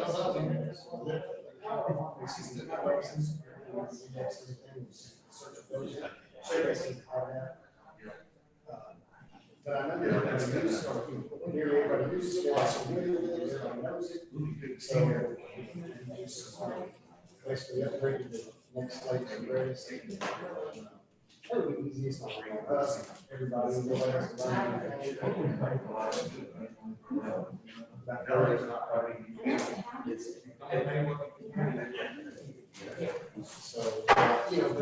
Speaker 7: But I know they're going to use, nearly everybody uses it, everybody knows it. So basically upgraded the next slate to greatest. That would be easiest for us, everybody. So, you know,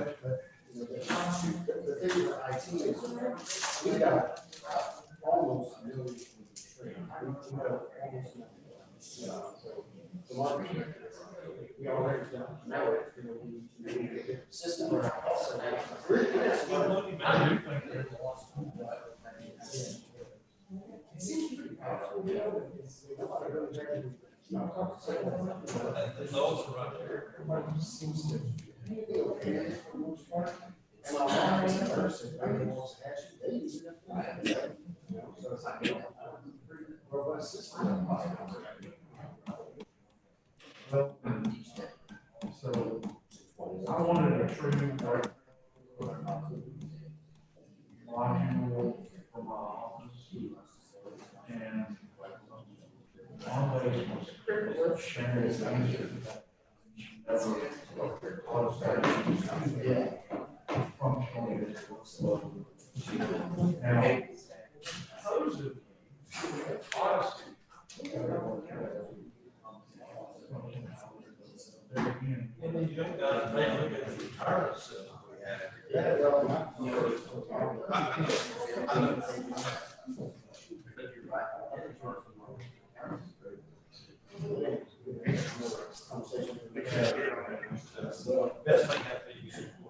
Speaker 7: the thing with IT is we got almost a million training. We got almost nothing. So, from our perspective, we already know it's going to be a good system. So, it seems pretty powerful, you know, it's nobody really checking. Everybody seems to be okay for the most part. And a lot of person, they use it. You know, so it's like a pretty robust system.
Speaker 9: Well, so I wanted a tree like module for my office, and one of those was Sharon's. Functionally, now, supposedly, honestly,
Speaker 8: And then you got to take a look at the retirement system we have.
Speaker 7: Yeah, well,
Speaker 8: Best thing that you can do.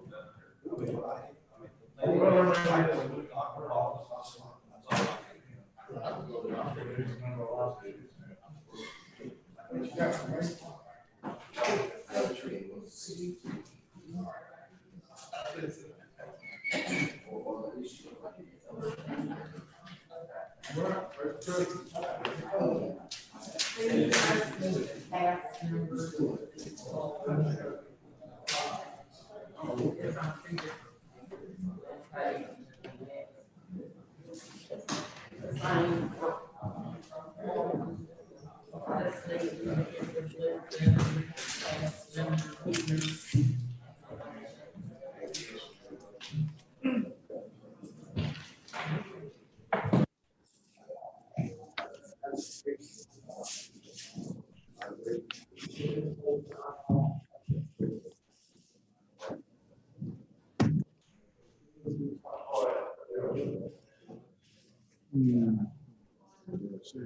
Speaker 10: You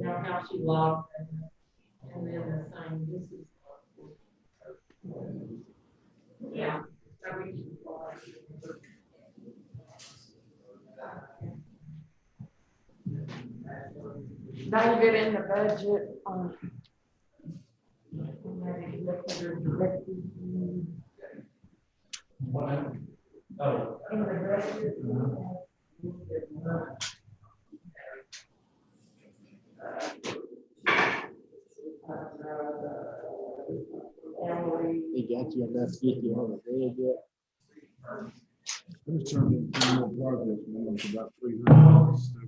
Speaker 10: know how she logged and then the same, this is. Yeah. David, in the budget, in the budget.
Speaker 4: He got you enough 50 on the red yet?
Speaker 3: Let's turn into more projects, man, it's about 370,000.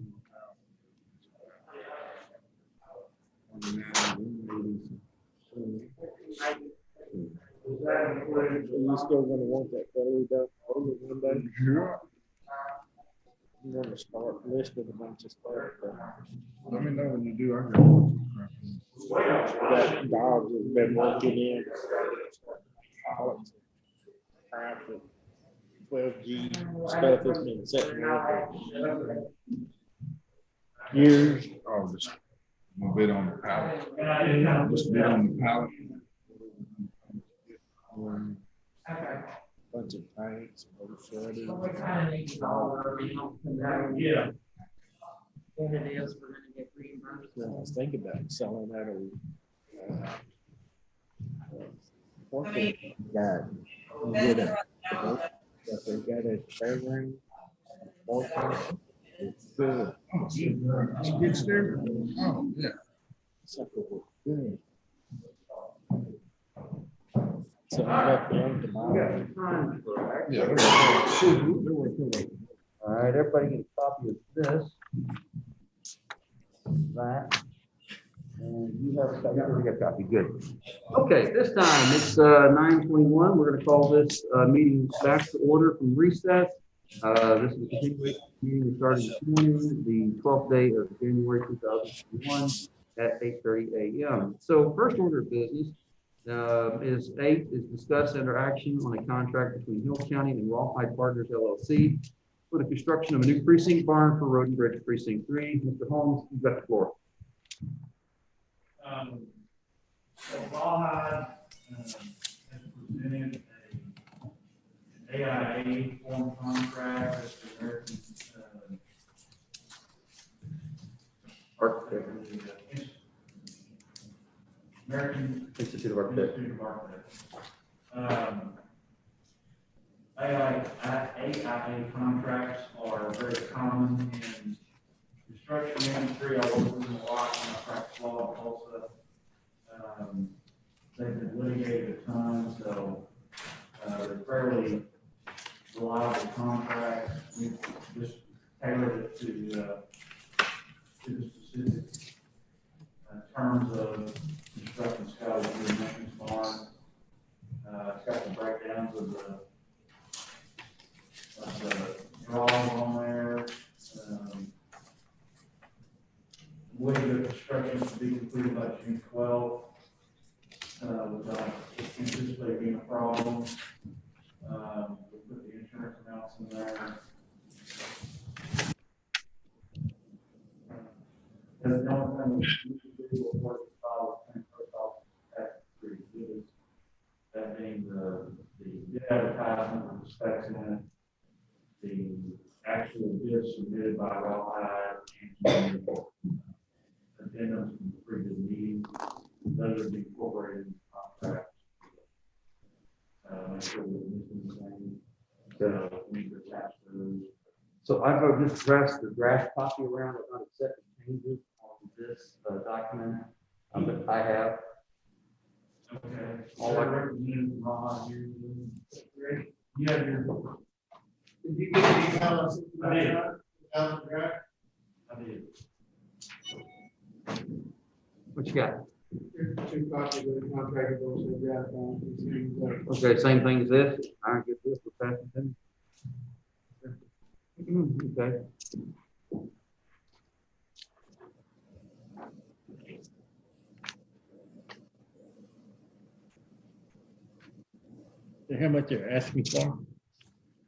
Speaker 4: You still gonna want that belly done over one day?
Speaker 3: Yeah,
Speaker 4: You wanna start listing a bunch of stuff.
Speaker 3: let me know when you do, I got some crap.
Speaker 4: That dogs has been working in. Pallets, crap, and 12G stuff has been sitting there for years.
Speaker 3: Oh, just a bit on the pallet. Just a bit on the pallet.
Speaker 4: Bunch of tanks, motor shredders.
Speaker 10: So we kind of need to dollar amount to know. Yeah. What it is we're gonna get reimbursed.
Speaker 4: I was thinking about selling that old. God. Get it. That they got at the fairground. It's good.
Speaker 3: Oh, she gets there? Oh, yeah.
Speaker 4: Sucker was good. So I left them to buy.
Speaker 3: Yeah, they were good.
Speaker 6: All right, everybody get a copy of this. That. And you have a copy, we got a copy, good. Okay, this time, it's 9:21. We're gonna call this meeting back to order from recess. This is a continuation meeting we started this morning, the 12th day of January 2021 at 8:30 a.m. So first order of business is discuss under action on a contract between Hill County and Rawhide Partners LLC for the construction of a new precinct barn for Road and Bridge Precinct 3. Mr. Holmes, you've got the floor.
Speaker 12: So Rawhide has presented an AIA form contract with the American
Speaker 6: Architect.
Speaker 12: American
Speaker 6: Institute of Architects.
Speaker 12: Institute of Architects. AIA contracts are very common in construction industry. I work with them a lot when I practice law in Tulsa. They've been litigated a ton, so they're fairly reliable contracts. We just tailored it to the specific terms of construction. It's got a new maintenance barn. It's got the breakdowns of the drawings on there. Way the construction to be completed by June 12th. Without anticipate being a problem. We put the insurance amounts in there. And the only thing we should do is work the file with post office tax reviews. That being the advertisement with the specs in it, the actual bid submitted by Rawhide and addendums from the previous meeting. Those are being incorporated in the contract. Make sure we're missing the same. So we need to attach those.
Speaker 6: So I've just addressed the draft copy around, I've not accepted changes on this document, but I have.
Speaker 12: Okay.
Speaker 6: All I-
Speaker 12: Representative Ron, you. Yeah, you're. Did you get the email? I did. I did.
Speaker 6: What you got?
Speaker 9: Two copies of the contract, also draft on.
Speaker 6: Okay, same thing as this. I get this, we'll pass it in. Okay.
Speaker 4: How much they're asking for?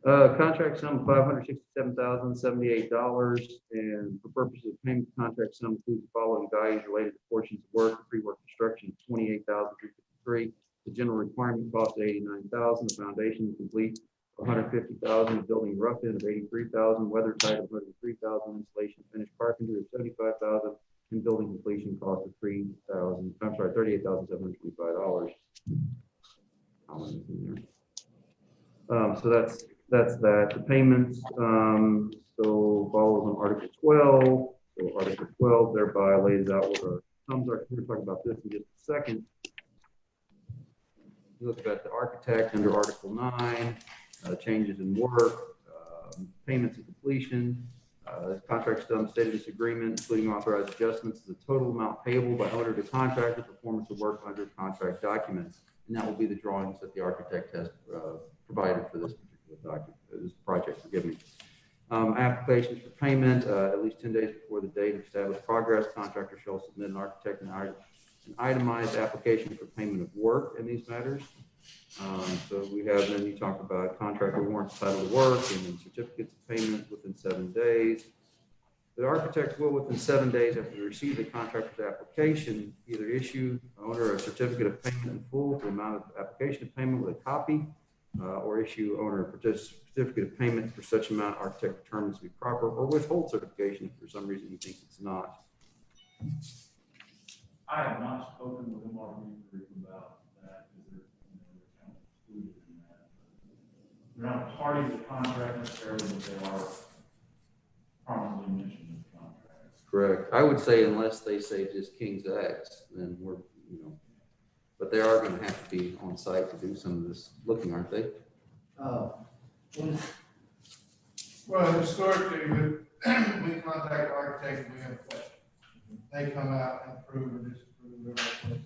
Speaker 6: Contract sum of $567,078, and for purposes of payment, the contract sum includes the following values related to portions of work: the pre-work construction, $28,353, the general requirement cost of $89,000, the foundation complete, $150,000, the building rough in of $83,000, weather tight of $103,000, installation finished carpentry of $75,000, and building completion cost of $38,725. So that's that. The payments, so follows on Article 12. So Article 12 thereby lays out what our sums are. We're talking about this in just a second. Look at the architect under Article 9, changes in work, payments and completion. Contract sum stated this agreement, including authorized adjustments to the total amount payable by owner to contractor, performance of work under contract documents. And that will be the drawings that the architect has provided for this particular document, this project, forgive me. Applications for payment, at least 10 days before the date of established progress, contractor shall submit an architect an itemized application for payment of work in these matters. So we have, then you talk about contractor warrants title of work and then certificates of payment within 7 days. The architect will, within 7 days after they receive the contractor's application, either issue owner a certificate of payment in full for the amount of application of payment with a copy, or issue owner a certificate of payment for such amount architect determines to be proper, or withhold certification if for some reason he thinks it's not.
Speaker 12: I have not spoken with him or group about that, because they're kind of excluded in that. They're not party to the contract necessarily, but they are prominently mentioned in the contract.
Speaker 6: Correct. I would say unless they say just King's X, then we're, but they are going to have to be on site to do some of this looking, aren't they?
Speaker 9: Well, historically, we contact architects, we have a question. They come out and approve or disapprove whatever.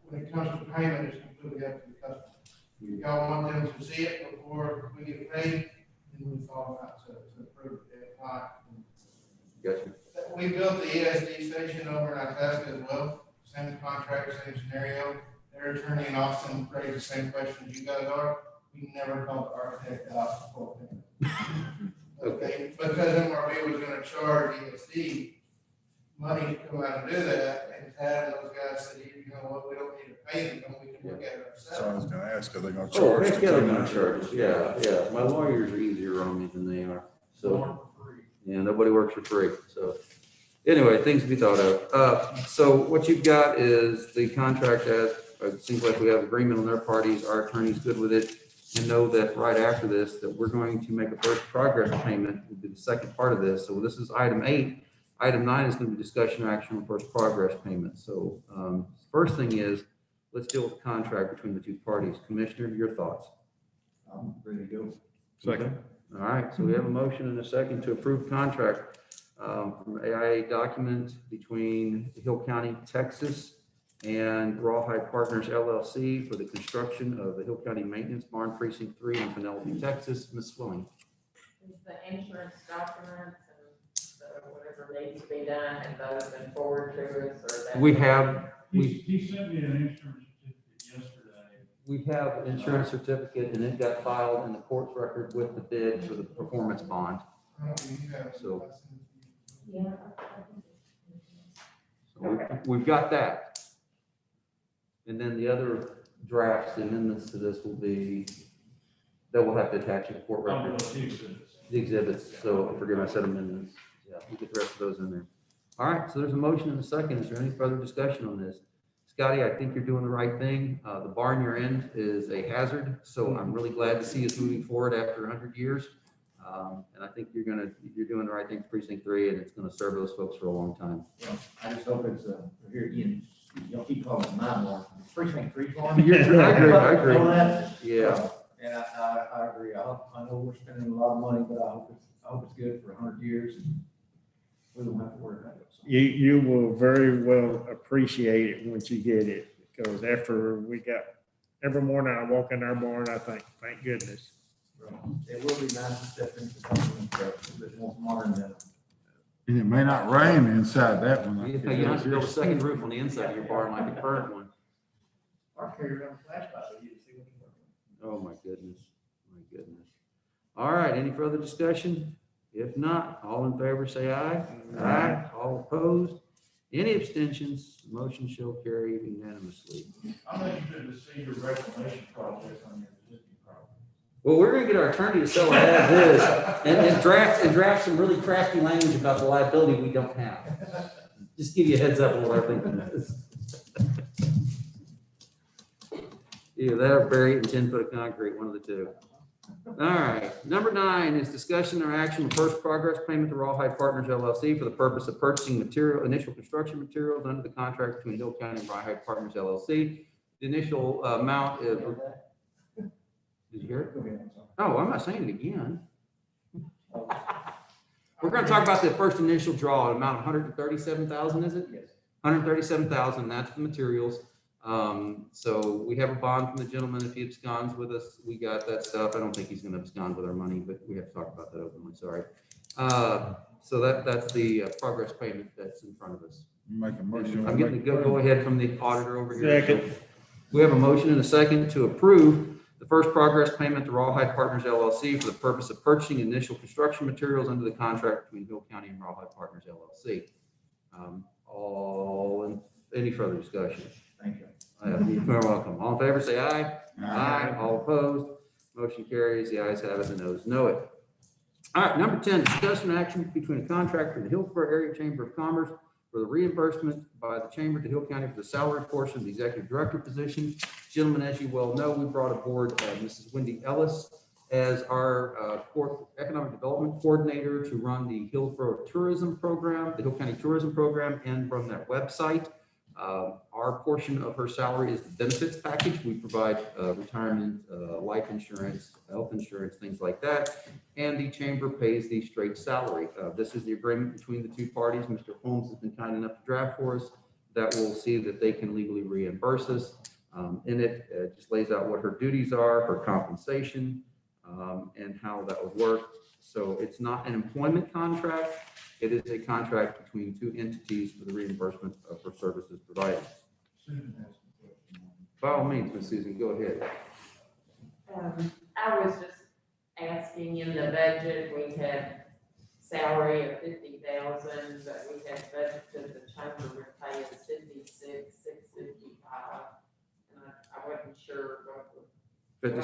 Speaker 9: When it comes to payment, it's completely up to the customer. Y'all want them to see it before we get paid, and we follow out to approve it. If not,
Speaker 6: Gotcha.
Speaker 9: we built the ESD station over in Itasca as well. Same contract, same scenario. Their attorney in Austin raised the same questions you guys are. We never called the architect out for payment. Okay, because MRB was gonna charge ESD money to come out and do that, and Tad and those guys said, you know what, we don't need to pay them, we can look at it
Speaker 3: So I was
Speaker 9: ourselves.
Speaker 3: gonna ask, are they gonna
Speaker 6: Oh,
Speaker 3: charge?
Speaker 6: heck
Speaker 3: to
Speaker 6: yeah, they're
Speaker 3: come
Speaker 6: going
Speaker 3: out?
Speaker 6: to charge us. Yeah. My lawyers are easier on me than they are. So, yeah, nobody works for free. So, anyway, things to be thought of. So what you've got is the contract as, it seems like we have agreement on their parties, our attorney's good with it, and know that right after this, that we're going to make a first progress payment, will be the second part of this. So this is item 8. Item 9 is going to be discussion or action on first progress payment. So first thing is, let's deal with the contract between the two parties. Commissioner, your thoughts?
Speaker 12: I'm ready to go.
Speaker 3: Second.
Speaker 6: All right, so we have a motion and a second to approve contract from AIA document between Hill County, Texas and Rawhide Partners LLC for the construction of the Hill County Maintenance Barn Precinct 3 in Penelope, Texas. Ms. Swilling.
Speaker 10: Is the insurance documents and whatever needs to be done, and those been forwarded to us, or that?
Speaker 6: We have,
Speaker 12: He sent me an insurance certificate yesterday.
Speaker 6: we have an insurance certificate and it got filed in the court record with the bid for the performance bond. So
Speaker 10: Yeah.
Speaker 6: we've got that. And then the other drafts, the amendments to this will be, that will have to attach to the court record. The exhibits, so forgive me, I said amendments. Yeah, we get the rest of those in there. All right, so there's a motion and a second. Is there any further discussion on this? Scotty, I think you're doing the right thing. The barn you're in is a hazard, so I'm really glad to see us moving forward after 100 years. And I think you're doing the right thing for Precinct 3, and it's gonna serve those folks for a long time.
Speaker 13: Well, I just hope it's, here again, y'all keep calling it my barn, Precinct 3 farm.
Speaker 6: I agree.
Speaker 13: Know that?
Speaker 6: Yeah.
Speaker 13: And I agree. I know we're spending a lot of money, but I hope it's good for 100 years. And we don't have to worry about it. So.
Speaker 4: You will very well appreciate it once you get it, because after every morning I walk in our barn, I think, thank goodness.
Speaker 13: It will be nice to step into something that's a bit more modern than.
Speaker 3: And it may not rain inside that one.
Speaker 6: You don't have to build a second roof on the inside of your barn like the current one.
Speaker 13: Or carry around a flashlight with you to see what
Speaker 6: Oh, my goodness. My goodness. All right, any further discussion? If not, all in favor, say aye. Aye. All opposed? Any abstentions? Motion shall carry unanimously.
Speaker 12: I'm interested to see your reclamation project on your existing property.
Speaker 6: Well, we're gonna get our attorney to sell it as is and draft some really crafty language about the liability we don't have. Just give you a heads up on what our thinking is. Either that or bury it in 10 foot of concrete, one of the two. All right, number 9 is discussion or action on first progress payment to Rawhide Partners LLC for the purpose of purchasing initial construction materials under the contract between Hill County and Rawhide Partners LLC. The initial amount is. Did you hear it? Oh, I'm not saying it again. We're going to talk about the first initial draw, an amount of 137,000, is it?
Speaker 13: Yes.
Speaker 6: 137,000. That's the materials. So we have a bond from the gentleman. If he absconds with us, we got that stuff. I don't think he's going to abscond with our money, but we have to talk about that openly. Sorry. So that's the progress payment that's in front of us.
Speaker 3: Make a motion.
Speaker 6: I'm getting to go ahead from the auditor over here.
Speaker 4: Second.
Speaker 6: We have a motion and a second to approve the first progress payment to Rawhide Partners LLC for the purpose of purchasing initial construction materials under the contract between Hill County and Rawhide Partners LLC. Any further discussion?
Speaker 13: Thank you.
Speaker 6: You're welcome. All in favor, say aye. Aye. All opposed? Motion carries. The ayes have it, the noes know it. All right, number 10, discussion and action between a contractor and the Hillsborough Area Chamber of Commerce for the reimbursement by the Chamber to Hill County for the salary portion of the executive director position. Gentlemen, as you well know, we brought aboard Mrs. Wendy Ellis as our economic development coordinator to run the Hillsborough Tourism Program, the Hill County Tourism Program, and from that website. Our portion of her salary is the benefits package. We provide retirement, life insurance, health insurance, things like that. And the chamber pays the straight salary. This is the agreement between the two parties. Mr. Holmes has been kind enough to draft for us that will see that they can legally reimburse us. In it just lays out what her duties are, her compensation, and how that would work. So it's not an employment contract. It is a contract between two entities for the reimbursement of her services provided. By all means, Ms. Susan, go ahead.
Speaker 10: I was just asking, in the budget, we had salary of 50,000, but we had budgeted the chamber would pay us 56,655. And I wasn't sure what over the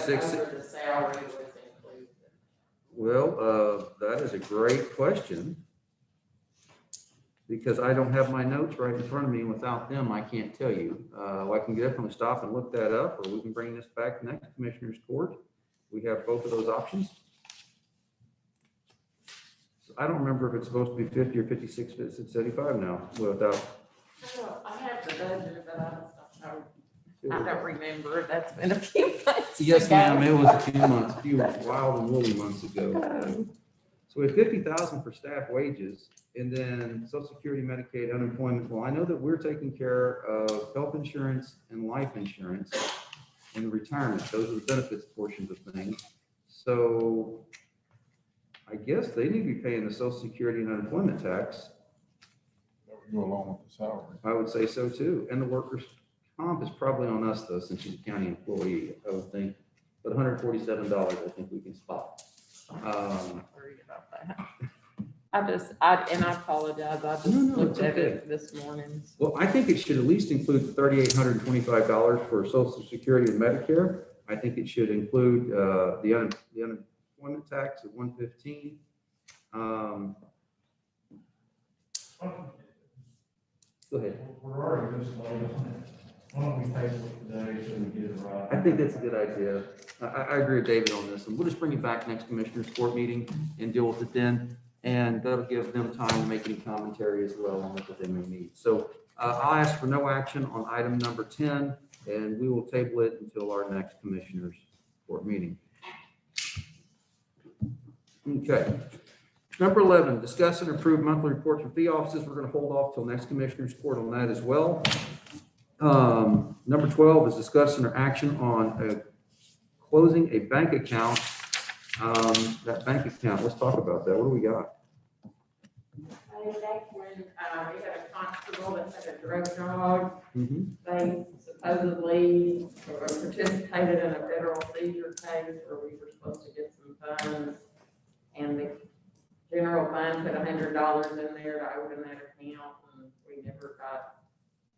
Speaker 10: salary was included.
Speaker 6: Well, that is a great question, because I don't have my notes right in front of me, and without them, I can't tell you. I can definitely stop and look that up, or we can bring this back to next Commissioner's Court. We have both of those options. So I don't remember if it's supposed to be 50 or 56, it's 75 now, without.
Speaker 10: I have the budget, but I don't remember. That's been a few months
Speaker 6: Yes,
Speaker 10: ago.
Speaker 6: ma'am, it was a few wild and woolly months ago. So we have 50,000 for staff wages, and then Social Security, Medicaid, unemployment. Well, I know that we're taking care of health insurance and life insurance and retirement. Those are the benefits portions of things. So I guess they need to be paying the Social Security and unemployment tax.
Speaker 3: That would go along with the salary.
Speaker 6: I would say so too. And the workers' comp is probably on us though, since she's a county employee, I would think. But $147, I think we can spot.
Speaker 10: Worried about that. I apologize. I just looked at it this morning.
Speaker 6: Well, I think it should at least include the $3,825 for Social Security and Medicare. I think it should include the unemployment tax of $115. Go ahead.
Speaker 12: We're already this late. Why don't we table it today so we get it right?
Speaker 6: I think that's a good idea. I agree with David on this, and we'll just bring it back next Commissioners Court meeting and deal with it then. And that'll give them time to make any commentary as well on what they may need. So I'll ask for no action on item number 10, and we will table it until our next Commissioners Court meeting. Okay. Number 11, discuss and approve monthly reports from fee offices. We're going to hold off till next Commissioners Court on that as well. Number 12 is discuss and action on closing a bank account. That bank account, let's talk about that. What do we got?
Speaker 10: back when, we had a constable that had a drug dog.
Speaker 2: Mm-hmm.
Speaker 10: They supposedly participated in a federal seizure case where we were supposed to get some funds. And the general fund put $100 in there to open that account, and we never got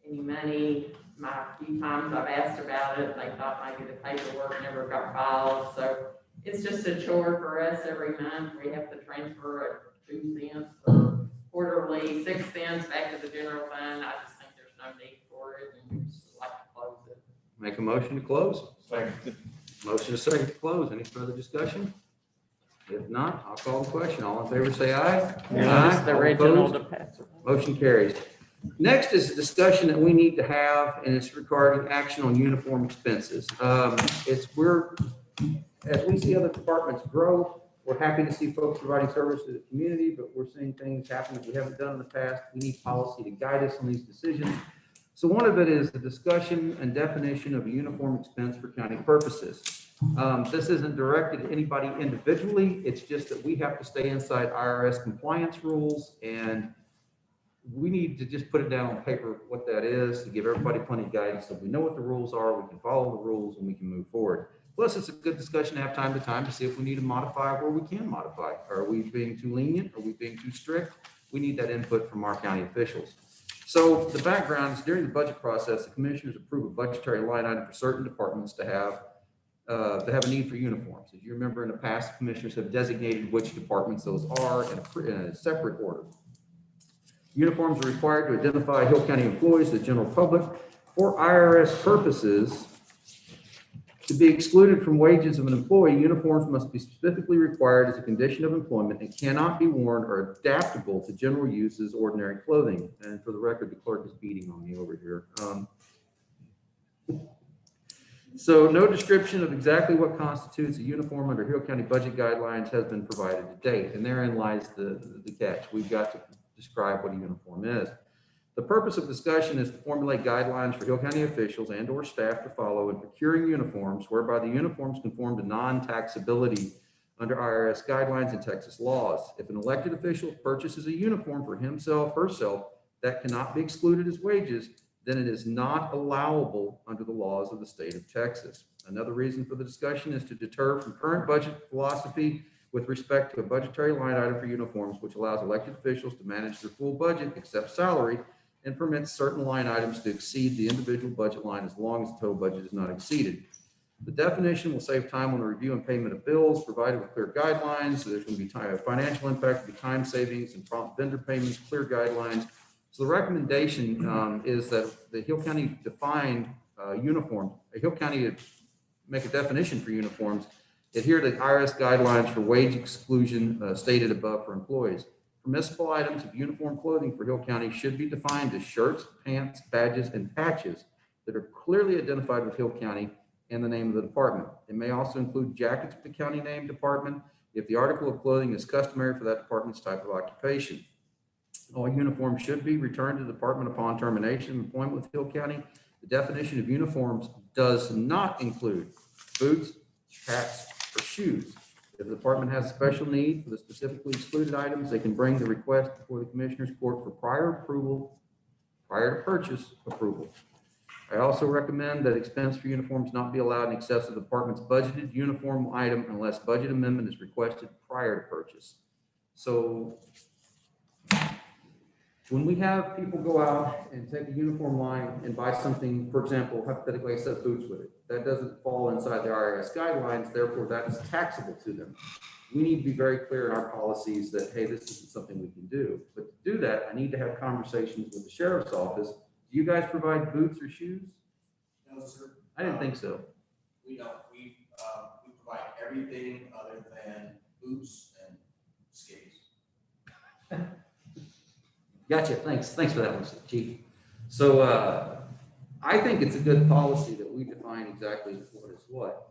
Speaker 10: any money. A few times I've asked about it, they thought maybe the paperwork never got filed, so it's just a chore for us every month. We have to transfer 2 cents or quarterly 6 cents back to the general fund. I just think there's no need for it, and we just like to close it.
Speaker 6: Make a motion to close.
Speaker 4: Second.
Speaker 6: Motion to second to close. Any further discussion? If not, I'll call the question. All in favor, say aye. Aye.
Speaker 10: The
Speaker 6: All
Speaker 10: original
Speaker 6: opposed?
Speaker 10: to pass.
Speaker 6: Motion carries. Next is a discussion that we need to have, and it's regarding action on uniform expenses. As we see other departments grow, we're happy to see folks providing service to the community, but we're seeing things happen that we haven't done in the past. We need policy to guide us on these decisions. So one of it is the discussion and definition of a uniform expense for county purposes. This isn't directed to anybody individually. It's just that we have to stay inside IRS compliance rules, and we need to just put it down on paper what that is to give everybody plenty of guidance so we know what the rules are, we can follow the rules, and we can move forward. Plus, it's a good discussion to have time to time to see if we need to modify where we can modify. Are we being too lenient? Are we being too strict? We need that input from our county officials. So the background is during the budget process, the commissioners approve a budgetary line item for certain departments to have a need for uniforms. As you remember, in the past, the commissioners have designated which departments those are in a separate order. Uniforms are required to identify Hill County employees to the general public. For IRS purposes, to be excluded from wages of an employee, uniforms must be specifically required as a condition of employment and cannot be worn or adaptable to general use as ordinary clothing. And for the record, the clerk is beating on me over here. So no description of exactly what constitutes a uniform under Hill County budget guidelines has been provided to date, and therein lies the catch. We've got to describe what a uniform is. The purpose of discussion is to formulate guidelines for Hill County officials and or staff to follow in procuring uniforms, whereby the uniforms conform to non-taxability under IRS guidelines and Texas laws. If an elected official purchases a uniform for himself, herself, that cannot be excluded as wages, then it is not allowable under the laws of the state of Texas. Another reason for the discussion is to deter from current budget philosophy with respect to a budgetary line item for uniforms, which allows elected officials to manage their full budget except salary and permits certain line items to exceed the individual budget line as long as the total budget is not exceeded. The definition will save time on the review and payment of bills, provided with clear guidelines. So there's going to be financial impact, be time savings and prompt vendor payments, clear guidelines. So the recommendation is that the Hill County define uniform, Hill County make a definition for uniforms, adhere to IRS guidelines for wage exclusion stated above for employees. Permissible items of uniform clothing for Hill County should be defined as shirts, pants, badges, and patches that are clearly identified with Hill County and the name of the department. It may also include jackets with the county name department if the article of clothing is customary for that department's type of occupation. All uniforms should be returned to the department upon termination of employment with Hill County. The definition of uniforms does not include boots, hats, or shoes. If the department has a special need for the specifically excluded items, they can bring the request before the Commissioners Court for prior to purchase approval. I also recommend that expense for uniforms not be allowed in excess of the department's budgeted uniform item unless budget amendment is requested prior to purchase. So when we have people go out and take a uniform line and buy something, for example, hypothetically, a set of boots with it, that doesn't fall inside the IRS guidelines, therefore that is taxable to them. We need to be very clear in our policies that, hey, this isn't something we can do. But to do that, I need to have conversations with the sheriff's office. Do you guys provide boots or shoes?
Speaker 14: No, sir.
Speaker 6: I didn't think so.
Speaker 14: We don't. We provide everything other than boots and skates.
Speaker 6: Gotcha. Thanks for that one, Chief. So I think it's a good policy that we define exactly what is what.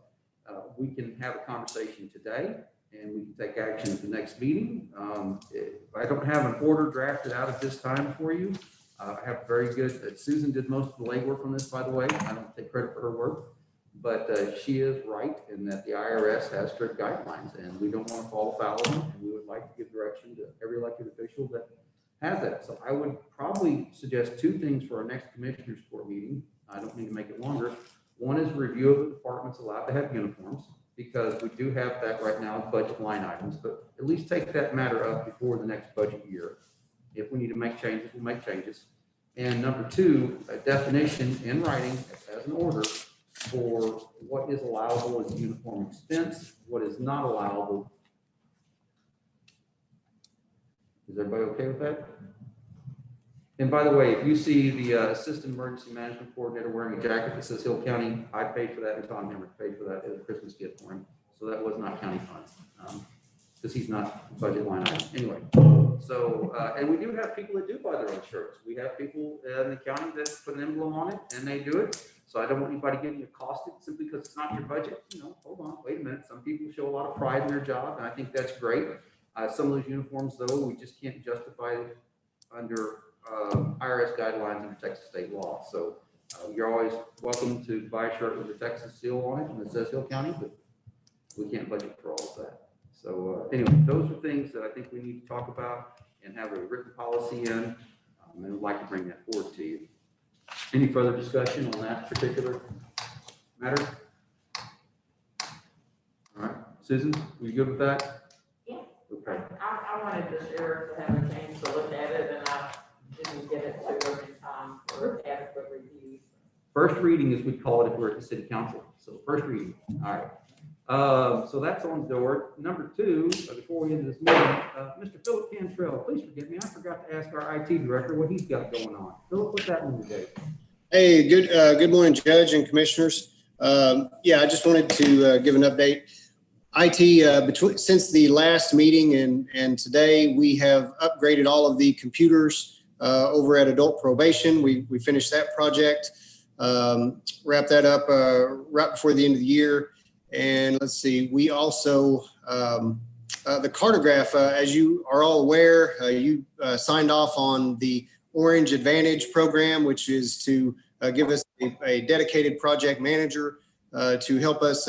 Speaker 6: We can have a conversation today and we can take action at the next meeting. I don't have an order drafted out at this time for you. I have very good, Susan did most of the legwork on this, by the way. I don't take credit for her work, but she is right in that the IRS has strict guidelines and we don't want to fall foul of them. And we would like to give direction to every elected official that has that. So I would probably suggest two things for our next commissioners court meeting. I don't need to make it longer. One is review of the departments allowed to have uniforms, because we do have that right now as budget line items, but at least take that matter up before the next budget year. If we need to make changes, we'll make changes. And number two, a definition in writing as an order for what is allowable as uniform expense, what is not allowable. Is everybody okay with that? And by the way, if you see the Assistant Emergency Management Coordinator wearing a jacket that says Hill County, I paid for that, and Tom Hammer paid for that as a Christmas gift for him. So that was not county funds, because he's not budget line item. Anyway, so, and we do have people that do buy their own shirts. We have people in the county that put an emblem on it, and they do it. So I don't want anybody getting accosted simply because it's not your budget. You know, hold on, wait a minute. Some people show a lot of pride in their job, and I think that's great. Some of those uniforms, though, we just can't justify under IRS guidelines under Texas state law. So you're always welcome to buy a shirt with the Texas seal on it and it says Hill County, but we can't budget for all of that. So anyway, those are things that I think we need to talk about and have a written policy in, and I'd like to bring that forward to you. Any further discussion on that particular matter? All right, Susan, are you good with that?
Speaker 10: Yeah.
Speaker 6: Okay.
Speaker 10: I wanted the sheriff to have a chance to look at it, and I didn't get it to him in time for adequate review.
Speaker 6: First reading, as we call it, if we're at the city council. So first reading. All right. So that's on the door. Number two, before we end this meeting, Mr. Philip Cantrell, please forgive me. I forgot to ask our IT director what he's got going on. Philip, what's that one today?
Speaker 15: Hey, good morning, Judge and Commissioners. Yeah, I just wanted to give an update. IT, since the last meeting and today, we have upgraded all of the computers over at adult probation. We finished that project, wrapped that up right before the end of the year. And let's see, we also, the cartograph, as you are all aware, you signed off on the Orange Advantage program, which is to give us a dedicated project manager to help us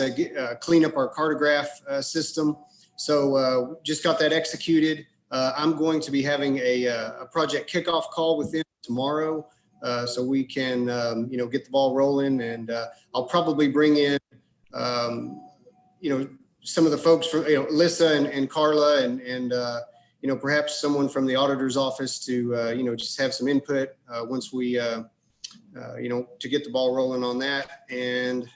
Speaker 15: clean up our cartograph system. So just got that executed. I'm going to be having a project kickoff call with them tomorrow, so we can get the ball rolling. And I'll probably bring in some of the folks from Lissa and Carla and perhaps someone from the auditor's office to just have some input once we to get the ball rolling on that. And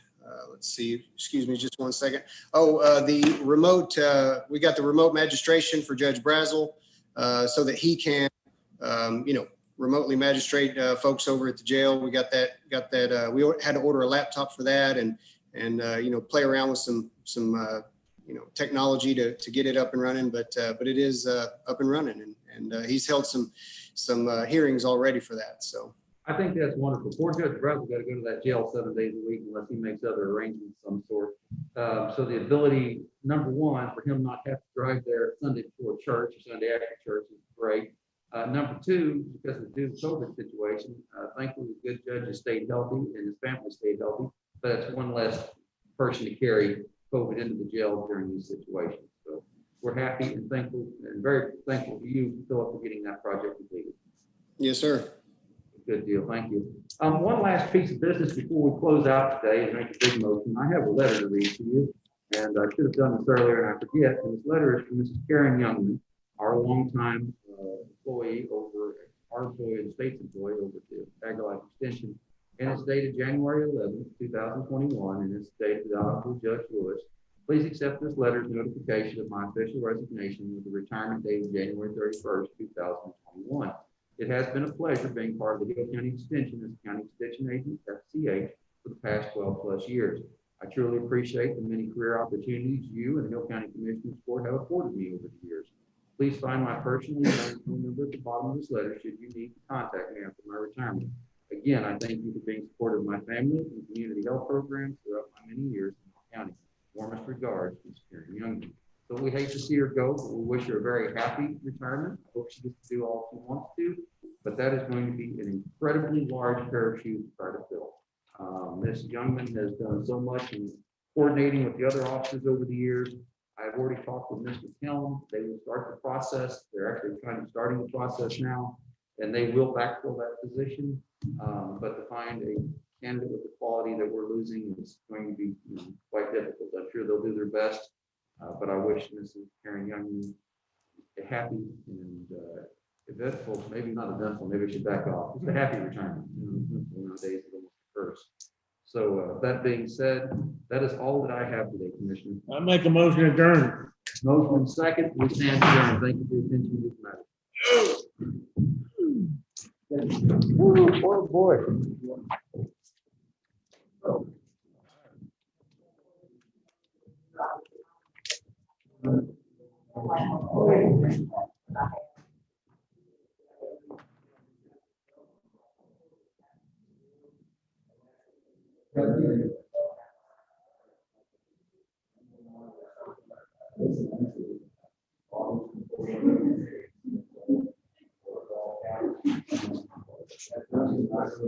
Speaker 15: let's see, excuse me just one second. The remote, we got the remote magistration for Judge Brazel so that he can remotely magistrate folks over at the jail. We got that. We had to order a laptop for that and play around with some technology to get it up and running, but it is up and running, and he's held some hearings already for that. So
Speaker 6: I think that's wonderful. Poor Judge Brazel got to go to that jail 7 days a week unless he makes other arrangements of some sort. So the ability, number one, for him not to have to drive there Sunday before church or Sunday after church is great. Number two, because of the COVID situation, thankfully the good judge has stayed healthy and his family stayed healthy, but it's one less person to carry COVID into the jail during these situations. So we're happy and thankful and very thankful to you, Philip, for getting that project completed.
Speaker 15: Yes, sir.
Speaker 6: Good deal. Thank you. One last piece of business before we close out today and make a big motion. I have a letter to read to you, and I should have done this earlier and I forget. And this letter is from Mrs. Karen Youngman, our longtime employee over, our employee and state's employee over to AgriLife Extension. And it's dated January 11th, 2021, and it's dated to Honorable Judge Lewis. Please accept this letter's notification of my official resignation with the retirement date of January 31st, 2021. It has been a pleasure being part of the Hill County Extension as County Extension Agent, FCH, for the past 12 plus years. I truly appreciate the many career opportunities you and the Hill County Commissioners Court have afforded me over the years. Please find my personal phone number at the bottom of this letter should you need to contact me after my retirement. Again, I thank you for being supportive of my family and community health programs throughout my many years in Hill County. Warmest regards, Ms. Karen Youngman. So we hate to see her go, but we wish her a very happy retirement. I hope she gets to do all she wants to, but that is going to be an incredibly large pair of shoes to try to fill. Ms. Youngman has done so much in coordinating with the other officers over the years. I've already talked with Mr. Kelm. They will start the process. They're actually starting the process now, and they will backfill that position. But to find a candidate with the quality that we're losing is going to be quite difficult. I'm sure they'll do their best, but I wish Mrs. Karen Young a happy and eventful, maybe not eventful, maybe I should back off. Just a happy retirement. Nowadays it almost occurs. So that being said, that is all that I have today, Commissioner.
Speaker 4: I make a motion to adjourn.
Speaker 6: Motion second, we stand adjourned. Thank you for your attention to this matter. Oh, boy.
Speaker 12: That's